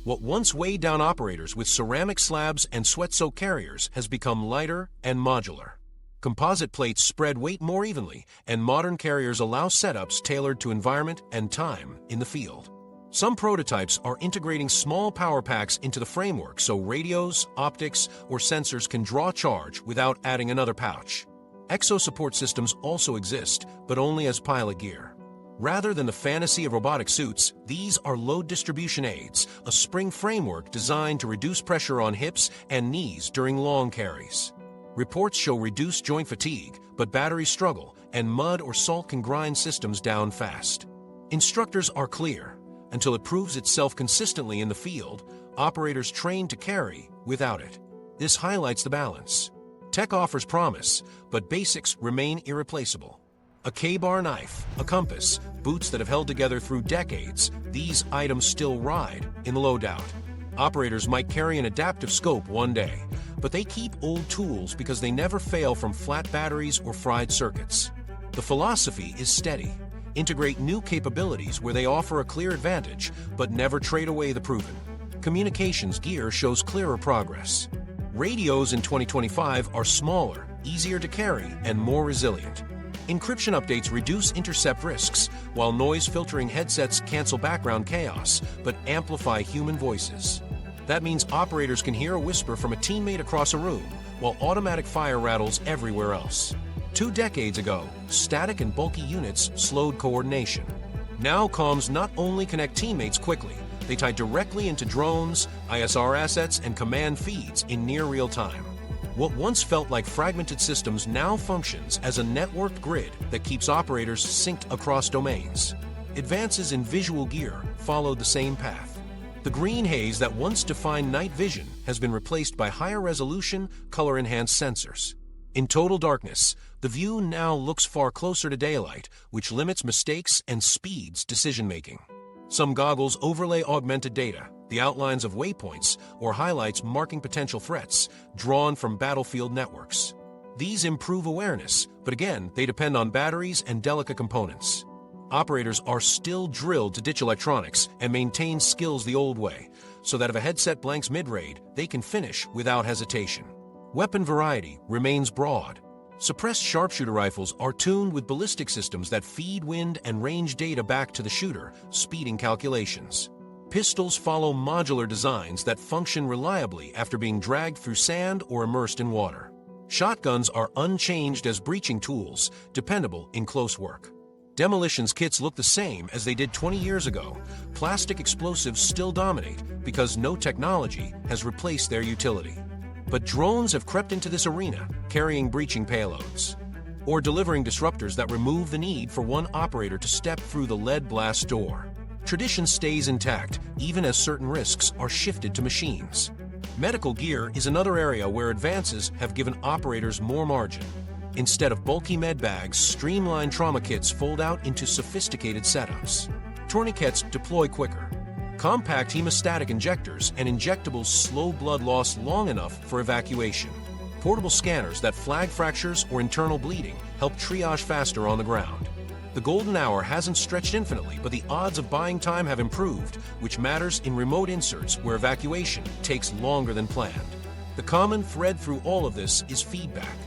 A: What once weighed down operators with ceramic slabs and sweat-soaked carriers has become lighter and modular. Composite plates spread weight more evenly, and modern carriers allow setups tailored to environment and time in the field. Some prototypes are integrating small power packs into the framework so radios, optics, or sensors can draw charge without adding another pouch. Exo support systems also exist, but only as pilot gear. Rather than the fantasy of robotic suits, these are load distribution aids, a spring framework designed to reduce pressure on hips and knees during long carries. Reports show reduced joint fatigue, but batteries struggle, and mud or salt can grind systems down fast. Instructors are clear. Until it proves itself consistently in the field, operators train to carry without it. This highlights the balance. Tech offers promise, but basics remain irreplaceable. A K-bar knife, a compass, boots that have held together through decades, these items still ride in the loadout. Operators might carry an adaptive scope one day, but they keep old tools because they never fail from flat batteries or fried circuits. The philosophy is steady. Integrate new capabilities where they offer a clear advantage, but never trade away the proven. Communications gear shows clearer progress. Radios in 2025 are smaller, easier to carry, and more resilient. Encryption updates reduce intercept risks, while noise-filtering headsets cancel background chaos, but amplify human voices. That means operators can hear a whisper from a teammate across a room, while automatic fire rattles everywhere else. 2 decades ago, static and bulky units slowed coordination. Now comms not only connect teammates quickly, they tie directly into drones, ISR assets, and command feeds in near real time. What once felt like fragmented systems now functions as a networked grid that keeps operators synced across domains. Advances in visual gear followed the same path. The green haze that once defined night vision has been replaced by higher resolution, color-enhanced sensors. In total darkness, the view now looks far closer to daylight, which limits mistakes and speeds decision-making. Some goggles overlay augmented data, the outlines of waypoints, or highlights marking potential threats, drawn from battlefield networks. These improve awareness, but again, they depend on batteries and delicate components. Operators are still drilled to ditch electronics and maintain skills the old way, so that if a headset blanks mid-raid, they can finish without hesitation. Weapon variety remains broad. Suppressed sharpshooter rifles are tuned with ballistic systems that feed wind and range data back to the shooter, speeding calculations. Pistols follow modular designs that function reliably after being dragged through sand or immersed in water. Shotguns are unchanged as breaching tools, dependable in close work. Demolitions kits look the same as they did 20 years ago. Plastic explosives still dominate because no technology has replaced their utility. But drones have crept into this arena, carrying breaching payloads, or delivering disruptors that remove the need for one operator to step through the lead blast door. Tradition stays intact, even as certain risks are shifted to machines. Medical gear is another area where advances have given operators more margin. Instead of bulky med bags, streamlined trauma kits fold out into sophisticated setups. Tourniquets deploy quicker. Compact hemostatic injectors and injectables slow blood loss long enough for evacuation. Portable scanners that flag fractures or internal bleeding help triage faster on the ground. The golden hour hasn't stretched infinitely, but the odds of buying time have improved, which matters in remote inserts where evacuation takes longer than planned. The common thread through all of this is feedback.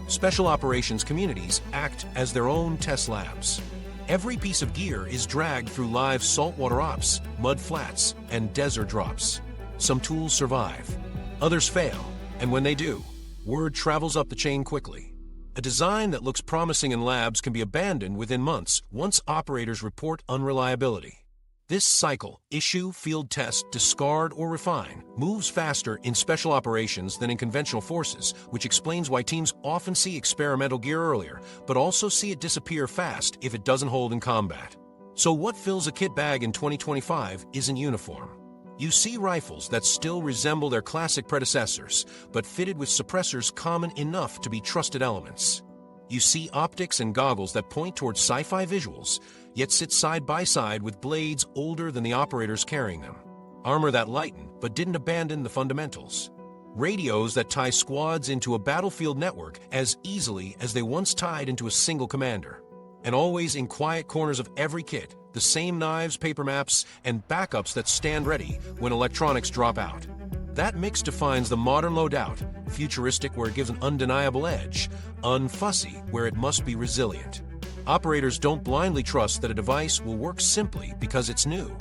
A: Special operations communities act as their own test labs. Every piece of gear is dragged through live saltwater ops, mud flats, and desert drops. Some tools survive, others fail, and when they do, word travels up the chain quickly. A design that looks promising in labs can be abandoned within months once operators report unreliability. This cycle, issue, field test, discard, or refine, moves faster in special operations than in conventional forces, which explains why teams often see experimental gear earlier, but also see it disappear fast if it doesn't hold in combat. So what fills a kit bag in 2025 isn't uniform. You see rifles that still resemble their classic predecessors, but fitted with suppressors common enough to be trusted elements. You see optics and goggles that point towards sci-fi visuals, yet sit side by side with blades older than the operators carrying them. Armor that lightened but didn't abandon the fundamentals. Radios that tie squads into a battlefield network as easily as they once tied into a single commander. And always in quiet corners of every kit, the same knives, paper maps, and backups that stand ready when electronics drop out. That mix defines the modern loadout, futuristic where it gives an undeniable edge, unfussy where it must be resilient. Operators don't blindly trust that a device will work simply because it's new.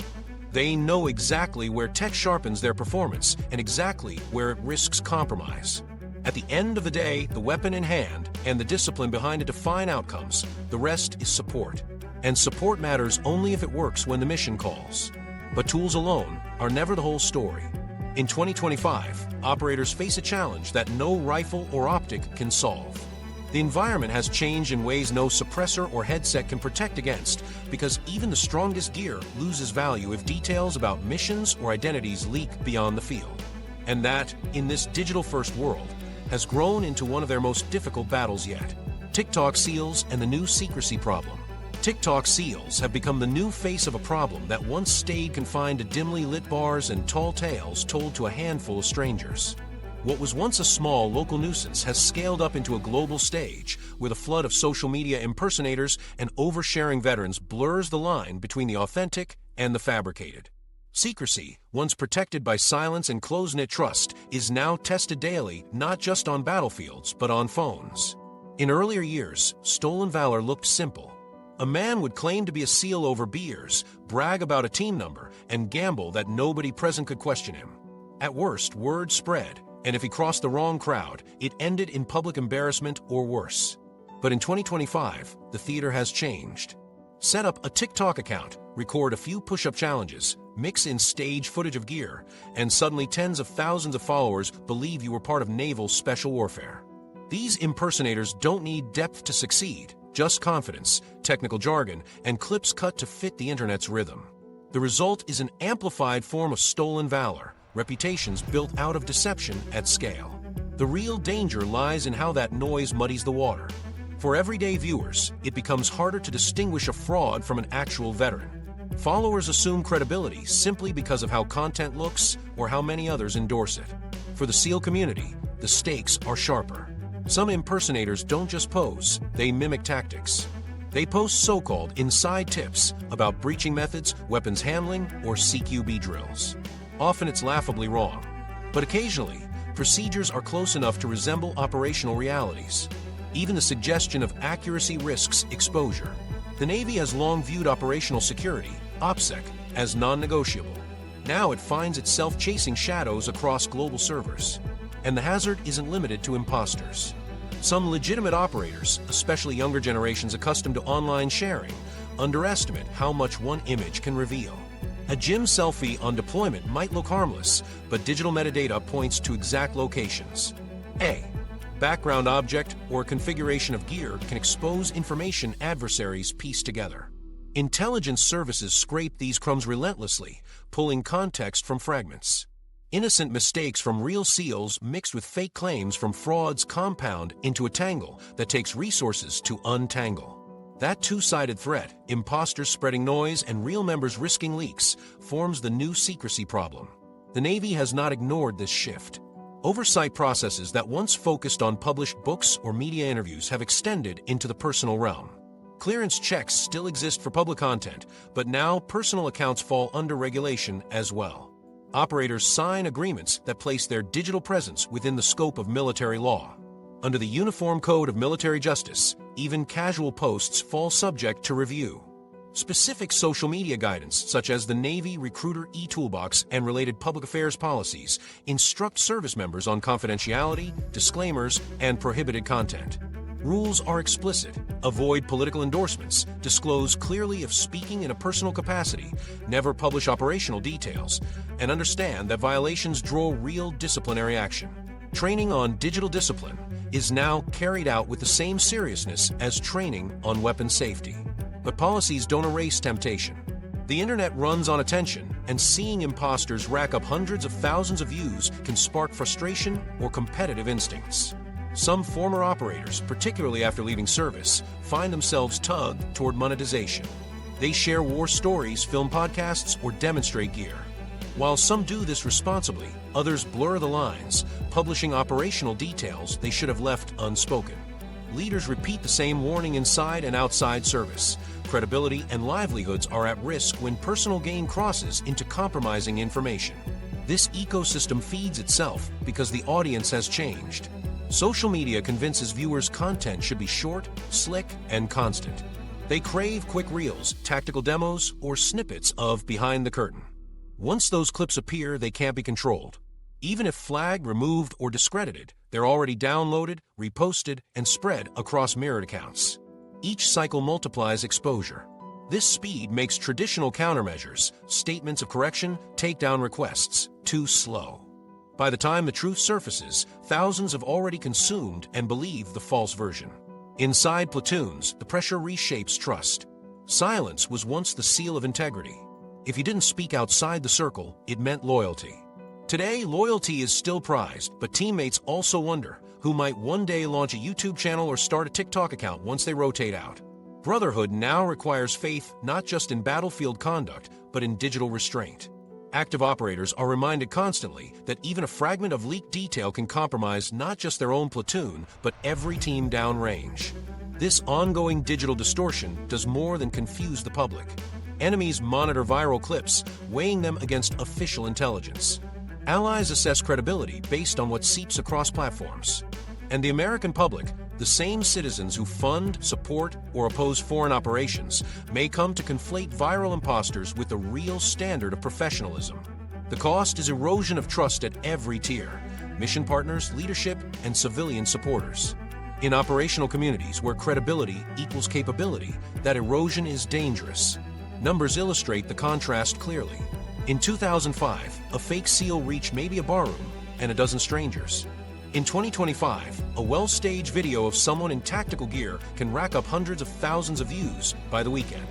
A: They know exactly where tech sharpens their performance and exactly where it risks compromise. At the end of the day, the weapon in hand and the discipline behind it define outcomes. The rest is support. And support matters only if it works when the mission calls. But tools alone are never the whole story. In 2025, operators face a challenge that no rifle or optic can solve. The environment has changed in ways no suppressor or headset can protect against, because even the strongest gear loses value if details about missions or identities leak beyond the field. And that, in this digital-first world, has grown into one of their most difficult battles yet. TikTok SEALs and the new secrecy problem. TikTok SEALs have become the new face of a problem that once stayed confined to dimly lit bars and tall tales told to a handful of strangers. What was once a small local nuisance has scaled up into a global stage, where the flood of social media impersonators and oversharing veterans blurs the line between the authentic and the fabricated. Secrecy, once protected by silence and close-knit trust, is now tested daily, not just on battlefields, but on phones. In earlier years, stolen valor looked simple. A man would claim to be a SEAL over beers, brag about a team number, and gamble that nobody present could question him. At worst, word spread, and if he crossed the wrong crowd, it ended in public embarrassment or worse. But in 2025, the theater has changed. Set up a TikTok account, record a few push-up challenges, mix in stage footage of gear, and suddenly tens of thousands of followers believe you were part of naval special warfare. These impersonators don't need depth to succeed, just confidence, technical jargon, and clips cut to fit the internet's rhythm. The result is an amplified form of stolen valor, reputations built out of deception at scale. The real danger lies in how that noise muddies the water. For everyday viewers, it becomes harder to distinguish a fraud from an actual veteran. Followers assume credibility simply because of how content looks or how many others endorse it. For the SEAL community, the stakes are sharper. Some impersonators don't just pose, they mimic tactics. They post so-called inside tips about breaching methods, weapons handling, or CQB drills. Often it's laughably wrong, but occasionally, procedures are close enough to resemble operational realities. Even the suggestion of accuracy risks exposure. The Navy has long viewed operational security, OPSEC, as non-negotiable. Now it finds itself chasing shadows across global servers. And the hazard isn't limited to imposters. Some legitimate operators, especially younger generations accustomed to online sharing, underestimate how much one image can reveal. A gym selfie on deployment might look harmless, but digital metadata points to exact locations. A background object or configuration of gear can expose information adversaries piece together. Intelligence services scrape these crumbs relentlessly, pulling context from fragments. Innocent mistakes from real SEALs mixed with fake claims from frauds compound into a tangle that takes resources to untangle. That two-sided threat, imposters spreading noise and real members risking leaks, forms the new secrecy problem. The Navy has not ignored this shift. Oversight processes that once focused on published books or media interviews have extended into the personal realm. Clearance checks still exist for public content, but now personal accounts fall under regulation as well. Operators sign agreements that place their digital presence within the scope of military law. Under the Uniform Code of Military Justice, even casual posts fall subject to review. Specific social media guidance, such as the Navy Recruiter e-Toolbox and related public affairs policies, instruct service members on confidentiality, disclaimers, and prohibited content. Rules are explicit. Avoid political endorsements, disclose clearly if speaking in a personal capacity, never publish operational details, and understand that violations draw real disciplinary action. Training on digital discipline is now carried out with the same seriousness as training on weapon safety. But policies don't erase temptation. The internet runs on attention, and seeing imposters rack up hundreds of thousands of views can spark frustration or competitive instincts. Some former operators, particularly after leaving service, find themselves tugged toward monetization. They share war stories, film podcasts, or demonstrate gear. While some do this responsibly, others blur the lines, publishing operational details they should have left unspoken. Leaders repeat the same warning inside and outside service. Credibility and livelihoods are at risk when personal gain crosses into compromising information. This ecosystem feeds itself because the audience has changed. Social media convinces viewers content should be short, slick, and constant. They crave quick reels, tactical demos, or snippets of behind the curtain. Once those clips appear, they can't be controlled. Even if flagged, removed, or discredited, they're already downloaded, reposted, and spread across mirrored accounts. Each cycle multiplies exposure. This speed makes traditional countermeasures, statements of correction, takedown requests, too slow. By the time the truth surfaces, thousands have already consumed and believed the false version. Inside platoons, the pressure reshapes trust. Silence was once the seal of integrity. If you didn't speak outside the circle, it meant loyalty. Today, loyalty is still prized, but teammates also wonder who might one day launch a YouTube channel or start a TikTok account once they rotate out. Brotherhood now requires faith not just in battlefield conduct, but in digital restraint. Active operators are reminded constantly that even a fragment of leaked detail can compromise not just their own platoon, but every team downrange. This ongoing digital distortion does more than confuse the public. Enemies monitor viral clips, weighing them against official intelligence. Allies assess credibility based on what seeps across platforms. And the American public, the same citizens who fund, support, or oppose foreign operations, may come to conflate viral imposters with the real standard of professionalism. The cost is erosion of trust at every tier: mission partners, leadership, and civilian supporters. In operational communities where credibility equals capability, that erosion is dangerous. Numbers illustrate the contrast clearly. In 2005, a fake SEAL reached maybe a barroom and a dozen strangers. In 2025, a well-staged video of someone in tactical gear can rack up hundreds of thousands of views by the weekend.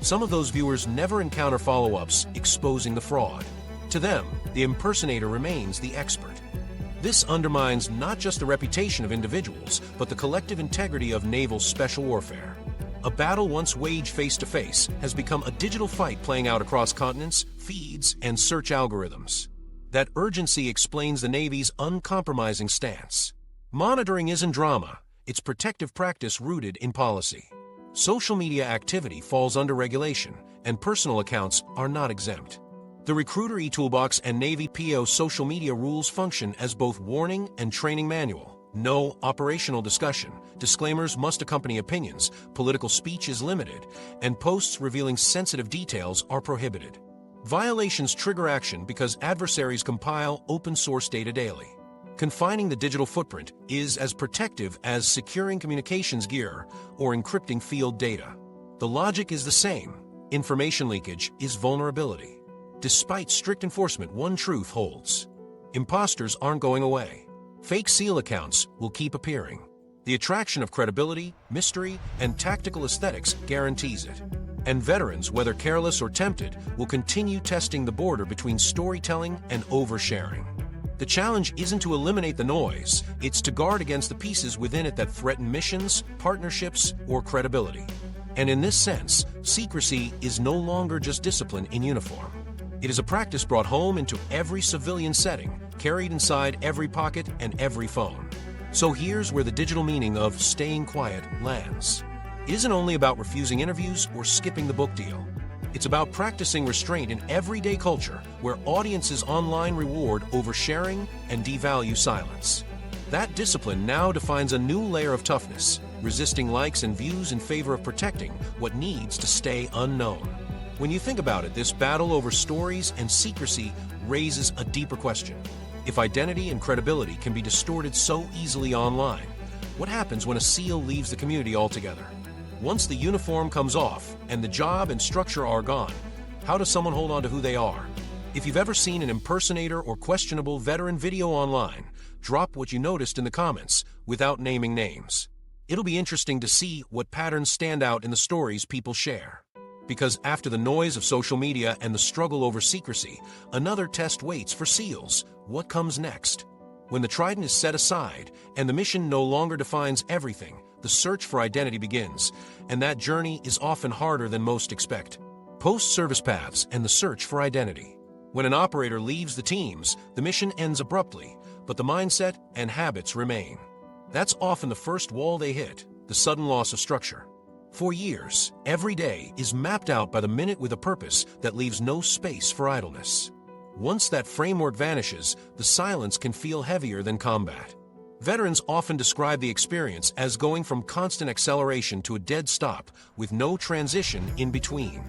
A: Some of those viewers never encounter follow-ups exposing the fraud. To them, the impersonator remains the expert. This undermines not just the reputation of individuals, but the collective integrity of naval special warfare. A battle once waged face-to-face has become a digital fight playing out across continents, feeds, and search algorithms. That urgency explains the Navy's uncompromising stance. Monitoring isn't drama, it's protective practice rooted in policy. Social media activity falls under regulation, and personal accounts are not exempt. The Recruiter e-Toolbox and Navy PO social media rules function as both warning and training manual. No operational discussion. Disclaimers must accompany opinions. Political speech is limited, and posts revealing sensitive details are prohibited. Violations trigger action because adversaries compile open-source data daily. Confining the digital footprint is as protective as securing communications gear or encrypting field data. The logic is the same. Information leakage is vulnerability. Despite strict enforcement, one truth holds. Imposters aren't going away. Fake SEAL accounts will keep appearing. The attraction of credibility, mystery, and tactical aesthetics guarantees it. And veterans, whether careless or tempted, will continue testing the border between storytelling and oversharing. The challenge isn't to eliminate the noise, it's to guard against the pieces within it that threaten missions, partnerships, or credibility. And in this sense, secrecy is no longer just discipline in uniform. It is a practice brought home into every civilian setting, carried inside every pocket and every phone. So here's where the digital meaning of staying quiet lands. It isn't only about refusing interviews or skipping the book deal. It's about practicing restraint in everyday culture where audiences online reward oversharing and devalue silence. That discipline now defines a new layer of toughness, resisting likes and views in favor of protecting what needs to stay unknown. When you think about it, this battle over stories and secrecy raises a deeper question. If identity and credibility can be distorted so easily online, what happens when a SEAL leaves the community altogether? Once the uniform comes off and the job and structure are gone, how does someone hold on to who they are? If you've ever seen an impersonator or questionable veteran video online, drop what you noticed in the comments without naming names. It'll be interesting to see what patterns stand out in the stories people share. Because after the noise of social media and the struggle over secrecy, another test waits for SEALs. What comes next? When the trident is set aside and the mission no longer defines everything, the search for identity begins, and that journey is often harder than most expect. Post-service paths and the search for identity. When an operator leaves the teams, the mission ends abruptly, but the mindset and habits remain. That's often the first wall they hit, the sudden loss of structure. For years, every day is mapped out by the minute with a purpose that leaves no space for idleness. Once that framework vanishes, the silence can feel heavier than combat. Veterans often describe the experience as going from constant acceleration to a dead stop with no transition in between.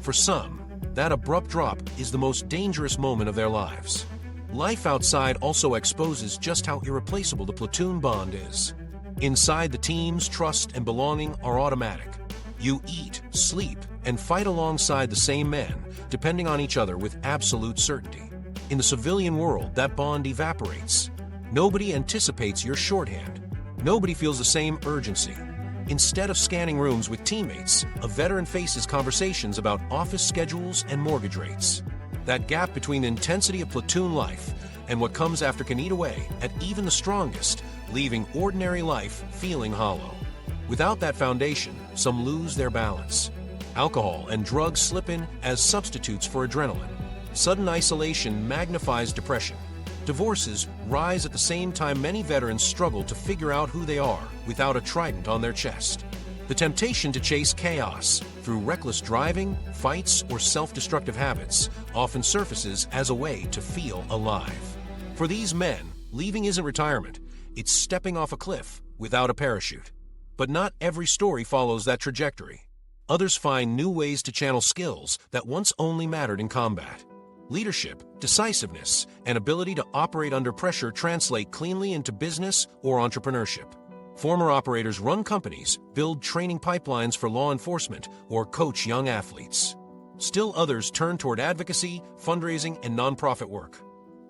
A: For some, that abrupt drop is the most dangerous moment of their lives. Life outside also exposes just how irreplaceable the platoon bond is. Inside the teams, trust and belonging are automatic. You eat, sleep, and fight alongside the same men, depending on each other with absolute certainty. In the civilian world, that bond evaporates. Nobody anticipates your shorthand. Nobody feels the same urgency. Instead of scanning rooms with teammates, a veteran faces conversations about office schedules and mortgage rates. That gap between the intensity of platoon life and what comes after can eat away at even the strongest, leaving ordinary life feeling hollow. Without that foundation, some lose their balance. Alcohol and drugs slip in as substitutes for adrenaline. Sudden isolation magnifies depression. Divorces rise at the same time many veterans struggle to figure out who they are without a trident on their chest. The temptation to chase chaos through reckless driving, fights, or self-destructive habits often surfaces as a way to feel alive. For these men, leaving isn't retirement, it's stepping off a cliff without a parachute. But not every story follows that trajectory. Others find new ways to channel skills that once only mattered in combat. Leadership, decisiveness, and ability to operate under pressure translate cleanly into business or entrepreneurship. Former operators run companies, build training pipelines for law enforcement, or coach young athletes. Still others turn toward advocacy, fundraising, and nonprofit work.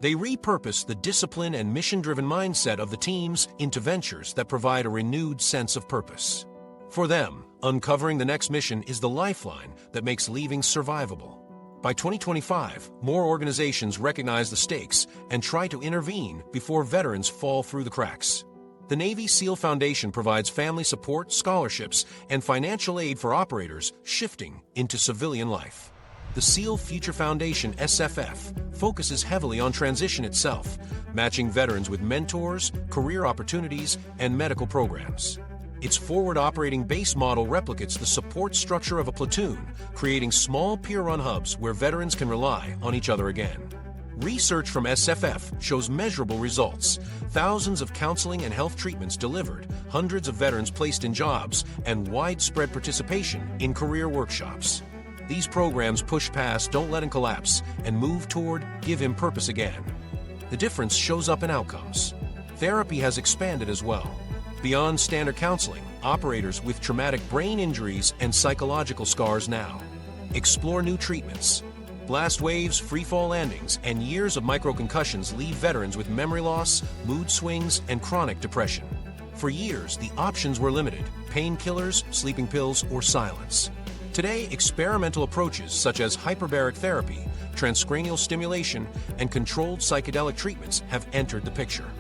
A: They repurpose the discipline and mission-driven mindset of the teams into ventures that provide a renewed sense of purpose. For them, uncovering the next mission is the lifeline that makes leaving survivable. By 2025, more organizations recognize the stakes and try to intervene before veterans fall through the cracks. The Navy SEAL Foundation provides family support, scholarships, and financial aid for operators shifting into civilian life. The SEAL Future Foundation, SFF, focuses heavily on transition itself, matching veterans with mentors, career opportunities, and medical programs. Its forward operating base model replicates the support structure of a platoon, creating small peer-run hubs where veterans can rely on each other again. Research from SFF shows measurable results. Thousands of counseling and health treatments delivered, hundreds of veterans placed in jobs, and widespread participation in career workshops. These programs push past "don't let him collapse" and move toward "give him purpose again." The difference shows up in outcomes. Therapy has expanded as well. Beyond standard counseling, operators with traumatic brain injuries and psychological scars now explore new treatments. Blast waves, free-fall landings, and years of microconcussions leave veterans with memory loss, mood swings, and chronic depression. For years, the options were limited: painkillers, sleeping pills, or silence. Today, experimental approaches such as hyperbaric therapy, transcranial stimulation, and controlled psychedelic treatments have entered the picture.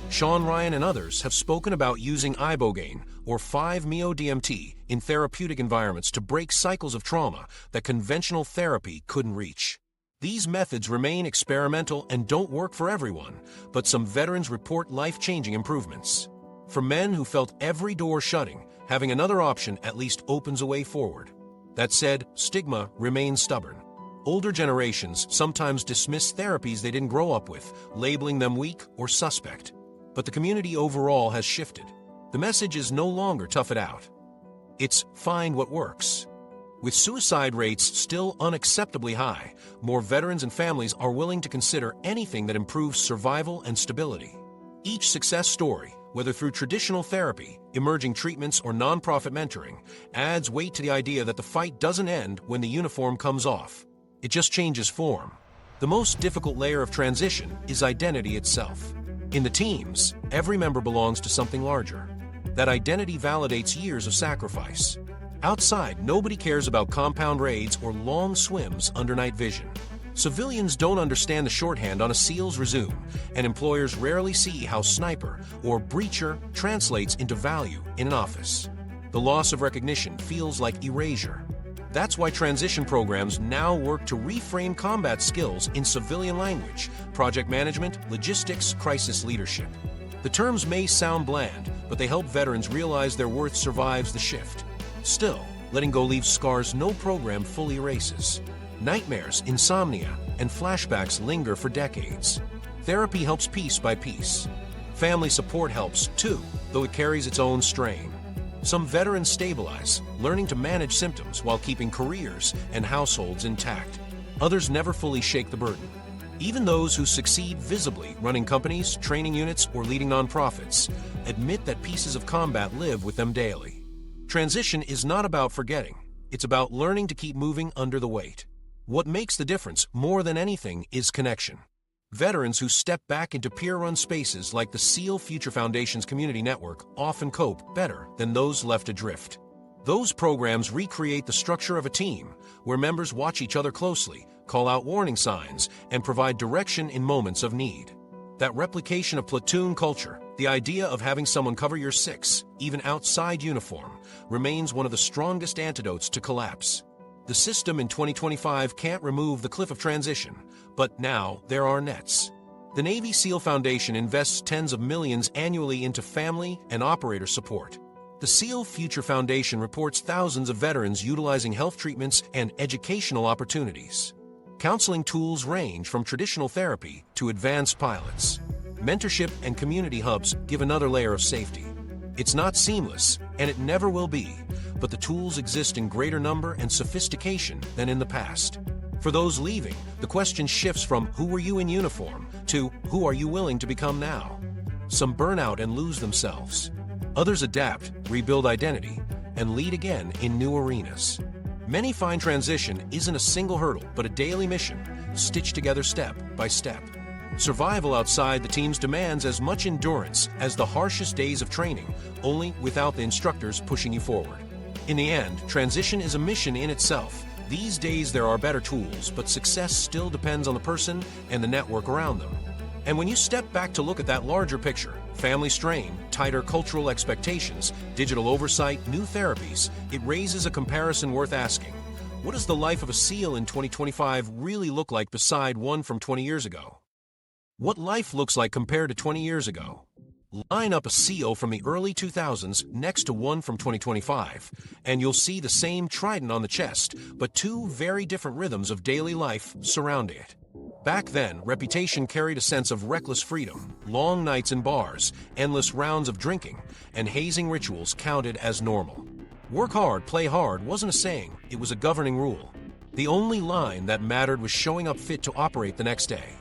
A: Sean Ryan and others have spoken about using ibogaine, or 5-MeO-DMT, in therapeutic environments to break cycles of trauma that conventional therapy couldn't reach. These methods remain experimental and don't work for everyone, but some veterans report life-changing improvements. For men who felt every door shutting, having another option at least opens a way forward. That said, stigma remains stubborn. Older generations sometimes dismiss therapies they didn't grow up with, labeling them weak or suspect. But the community overall has shifted. The message is no longer tough it out. It's find what works. With suicide rates still unacceptably high, more veterans and families are willing to consider anything that improves survival and stability. Each success story, whether through traditional therapy, emerging treatments, or nonprofit mentoring, adds weight to the idea that the fight doesn't end when the uniform comes off. It just changes form. The most difficult layer of transition is identity itself. In the teams, every member belongs to something larger. That identity validates years of sacrifice. Outside, nobody cares about compound raids or long swims under night vision. Civilians don't understand the shorthand on a SEAL's resume, and employers rarely see how sniper or breacher translates into value in an office. The loss of recognition feels like erasure. That's why transition programs now work to reframe combat skills in civilian language: project management, logistics, crisis leadership. The terms may sound bland, but they help veterans realize their worth survives the shift. Still, letting go leaves scars no program fully erases. Nightmares, insomnia, and flashbacks linger for decades. Therapy helps piece by piece. Family support helps too, though it carries its own strain. Some veterans stabilize, learning to manage symptoms while keeping careers and households intact. Others never fully shake the burden. Even those who succeed visibly running companies, training units, or leading nonprofits admit that pieces of combat live with them daily. Transition is not about forgetting. It's about learning to keep moving under the weight. What makes the difference, more than anything, is connection. Veterans who step back into peer-run spaces like the SEAL Future Foundation's community network often cope better than those left adrift. Those programs recreate the structure of a team, where members watch each other closely, call out warning signs, and provide direction in moments of need. That replication of platoon culture, the idea of having someone cover your six, even outside uniform, remains one of the strongest antidotes to collapse. The system in 2025 can't remove the cliff of transition, but now there are nets. The Navy SEAL Foundation invests tens of millions annually into family and operator support. The SEAL Future Foundation reports thousands of veterans utilizing health treatments and educational opportunities. Counseling tools range from traditional therapy to advanced pilots. Mentorship and community hubs give another layer of safety. It's not seamless, and it never will be, but the tools exist in greater number and sophistication than in the past. For those leaving, the question shifts from "who were you in uniform?" to "who are you willing to become now?" Some burn out and lose themselves. Others adapt, rebuild identity, and lead again in new arenas. Many find transition isn't a single hurdle, but a daily mission, stitched together step by step. Survival outside the team's demands as much endurance as the harshest days of training, only without the instructors pushing you forward. In the end, transition is a mission in itself. These days there are better tools, but success still depends on the person and the network around them. And when you step back to look at that larger picture, family strain, tighter cultural expectations, digital oversight, new therapies, it raises a comparison worth asking. What does the life of a SEAL in 2025 really look like beside one from 20 years ago? What life looks like compared to 20 years ago? Line up a SEAL from the early 2000s next to one from 2025, and you'll see the same trident on the chest, but two very different rhythms of daily life surrounding it. Back then, reputation carried a sense of reckless freedom, long nights in bars, endless rounds of drinking, and hazing rituals counted as normal. Work hard, play hard wasn't a saying, it was a governing rule. The only line that mattered was showing up fit to operate the next day.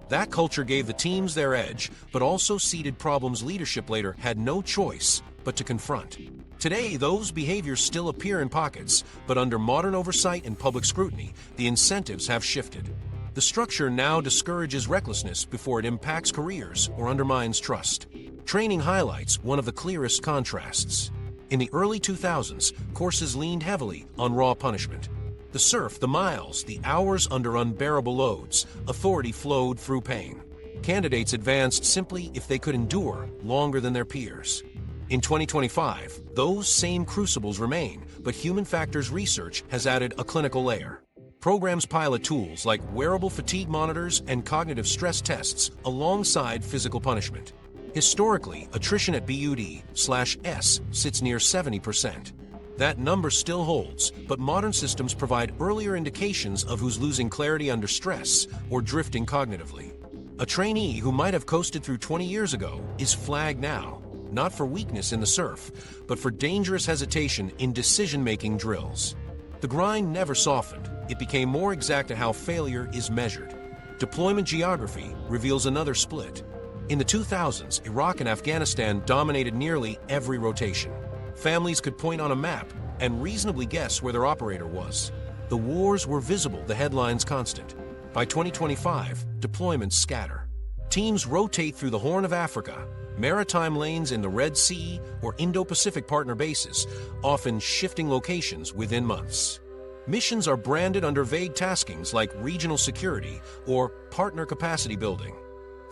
A: That culture gave the teams their edge, but also seeded problems leadership later had no choice but to confront. Today, those behaviors still appear in pockets, but under modern oversight and public scrutiny, the incentives have shifted. The structure now discourages recklessness before it impacts careers or undermines trust. Training highlights one of the clearest contrasts. In the early 2000s, courses leaned heavily on raw punishment. The surf, the miles, the hours under unbearable loads, authority flowed through pain. Candidates advanced simply if they could endure longer than their peers. In 2025, those same crucibles remain, but human factors research has added a clinical layer. Programs pilot tools like wearable fatigue monitors and cognitive stress tests alongside physical punishment. Historically, attrition at BUD/S sits near 70%. That number still holds, but modern systems provide earlier indications of who's losing clarity under stress or drifting cognitively. A trainee who might have coasted through 20 years ago is flagged now, not for weakness in the surf, but for dangerous hesitation in decision-making drills. The grind never softened. It became more exact at how failure is measured. Deployment geography reveals another split. In the 2000s, Iraq and Afghanistan dominated nearly every rotation. Families could point on a map and reasonably guess where their operator was. The wars were visible, the headlines constant. By 2025, deployments scatter. Teams rotate through the Horn of Africa, maritime lanes in the Red Sea, or Indo-Pacific partner bases, often shifting locations within months. Missions are branded under vague taskings like regional security or partner capacity building.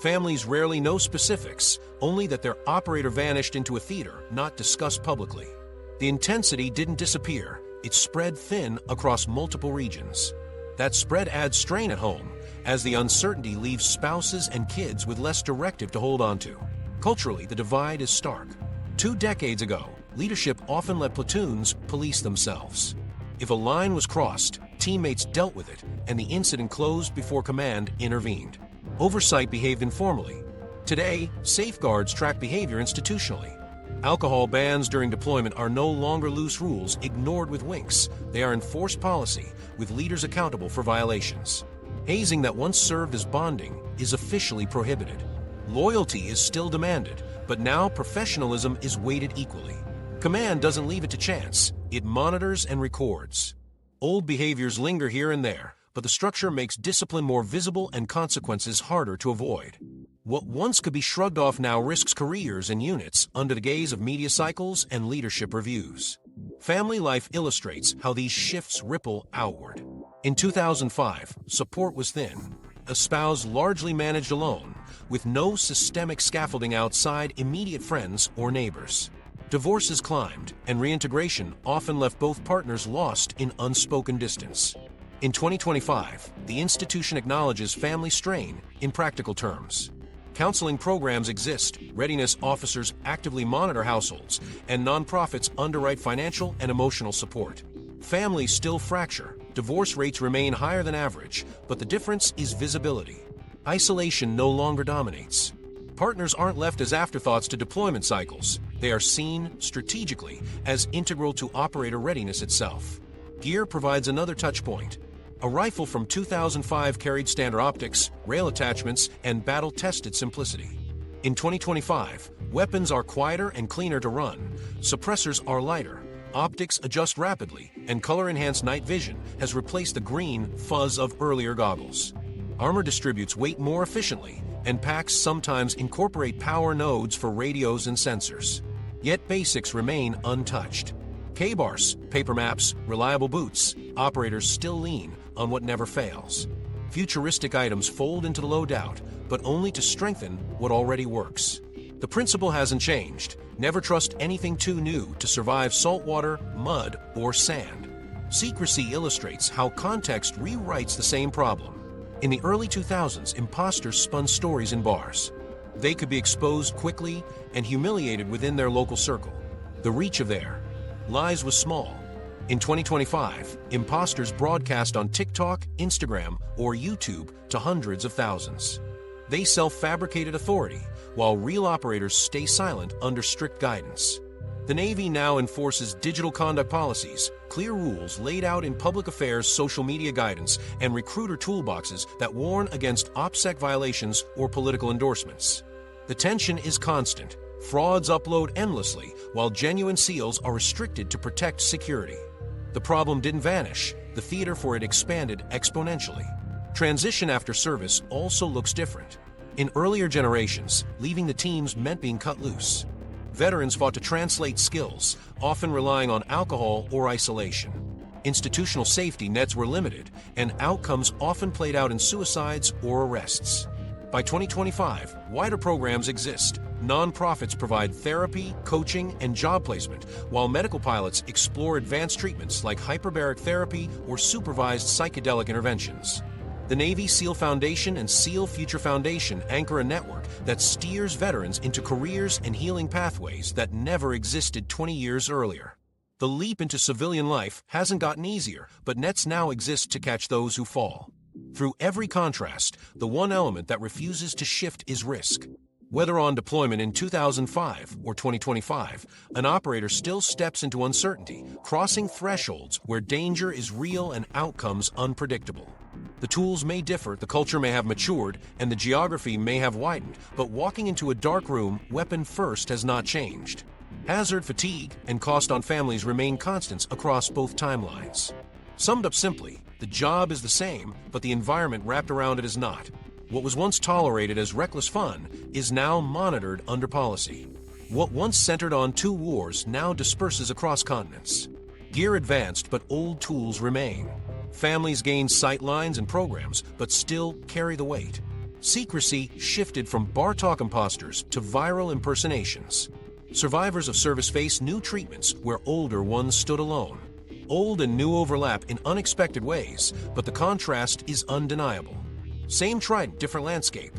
A: Families rarely know specifics, only that their operator vanished into a theater, not discussed publicly. The intensity didn't disappear, it spread thin across multiple regions. That spread adds strain at home, as the uncertainty leaves spouses and kids with less directive to hold on to. Culturally, the divide is stark. 2 decades ago, leadership often let platoons police themselves. If a line was crossed, teammates dealt with it, and the incident closed before command intervened. Oversight behaved informally. Today, safeguards track behavior institutionally. Alcohol bans during deployment are no longer loose rules ignored with winks. They are enforced policy, with leaders accountable for violations. Hazing that once served as bonding is officially prohibited. Loyalty is still demanded, but now professionalism is weighted equally. Command doesn't leave it to chance, it monitors and records. Old behaviors linger here and there, but the structure makes discipline more visible and consequences harder to avoid. What once could be shrugged off now risks careers and units under the gaze of media cycles and leadership reviews. Family life illustrates how these shifts ripple outward. In 2005, support was thin. A spouse largely managed alone, with no systemic scaffolding outside immediate friends or neighbors. Divorces climbed, and reintegration often left both partners lost in unspoken distance. In 2025, the institution acknowledges family strain in practical terms. Counseling programs exist, readiness officers actively monitor households, and nonprofits underwrite financial and emotional support. Families still fracture, divorce rates remain higher than average, but the difference is visibility. Isolation no longer dominates. Partners aren't left as afterthoughts to deployment cycles. They are seen, strategically, as integral to operator readiness itself. Gear provides another touch point. A rifle from 2005 carried standard optics, rail attachments, and battle-tested simplicity. In 2025, weapons are quieter and cleaner to run. Suppressors are lighter. Optics adjust rapidly, and color-enhanced night vision has replaced the green fuzz of earlier goggles. Armor distributes weight more efficiently, and packs sometimes incorporate power nodes for radios and sensors. Yet basics remain untouched. K-bars, paper maps, reliable boots, operators still lean on what never fails. Futuristic items fold into the loadout, but only to strengthen what already works. The principle hasn't changed. Never trust anything too new to survive saltwater, mud, or sand. Secrecy illustrates how context rewrites the same problem. In the early 2000s, imposters spun stories in bars. They could be exposed quickly and humiliated within their local circle. The reach of their lies was small. In 2025, imposters broadcast on TikTok, Instagram, or YouTube to hundreds of thousands. They sell fabricated authority, while real operators stay silent under strict guidance. The Navy now enforces digital conduct policies, clear rules laid out in public affairs social media guidance, and recruiter toolboxes that warn against OPSEC violations or political endorsements. The tension is constant. Frauds upload endlessly, while genuine SEALs are restricted to protect security. The problem didn't vanish. The theater for it expanded exponentially. Transition after service also looks different. In earlier generations, leaving the teams meant being cut loose. Veterans fought to translate skills, often relying on alcohol or isolation. Institutional safety nets were limited, and outcomes often played out in suicides or arrests. By 2025, wider programs exist. Nonprofits provide therapy, coaching, and job placement, while medical pilots explore advanced treatments like hyperbaric therapy or supervised psychedelic interventions. The Navy SEAL Foundation and SEAL Future Foundation anchor a network that steers veterans into careers and healing pathways that never existed 20 years earlier. The leap into civilian life hasn't gotten easier, but nets now exist to catch those who fall. Through every contrast, the one element that refuses to shift is risk. Whether on deployment in 2005 or 2025, an operator still steps into uncertainty, crossing thresholds where danger is real and outcomes unpredictable. The tools may differ, the culture may have matured, and the geography may have widened, but walking into a dark room, weapon first, has not changed. Hazard, fatigue, and cost on families remain constants across both timelines. Summed up simply, the job is the same, but the environment wrapped around it is not. What was once tolerated as reckless fun is now monitored under policy. What once centered on 2 wars now disperses across continents. Gear advanced, but old tools remain. Families gain sight lines and programs, but still carry the weight. Secrecy shifted from bar talk imposters to viral impersonations. Survivors of service face new treatments where older ones stood alone. Old and new overlap in unexpected ways, but the contrast is undeniable. Same trident, different landscape.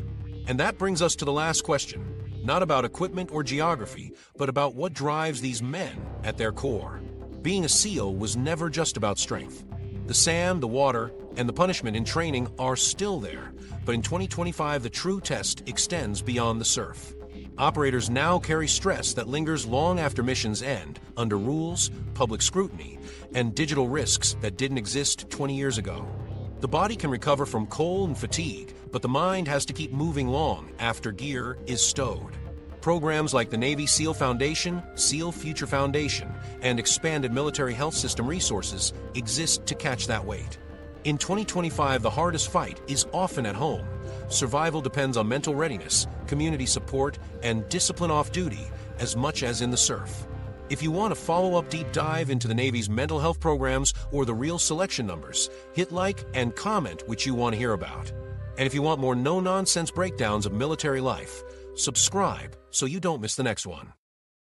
A: And that brings us to the last question. Not about equipment or geography, but about what drives these men at their core. Being a SEAL was never just about strength. The sand, the water, and the punishment in training are still there, but in 2025 the true test extends beyond the surf. Operators now carry stress that lingers long after missions end, under rules, public scrutiny, and digital risks that didn't exist 20 years ago. The body can recover from cold and fatigue, but the mind has to keep moving long after gear is stowed. Programs like the Navy SEAL Foundation, SEAL Future Foundation, and expanded military health system resources exist to catch that weight. In 2025, the hardest fight is often at home. Survival depends on mental readiness, community support, and discipline off duty as much as in the surf. If you want a follow-up deep dive into the Navy's mental health programs or the real selection numbers, hit like and comment which you want to hear about. And if you want more no-nonsense breakdowns of military life, subscribe so you don't miss the next one.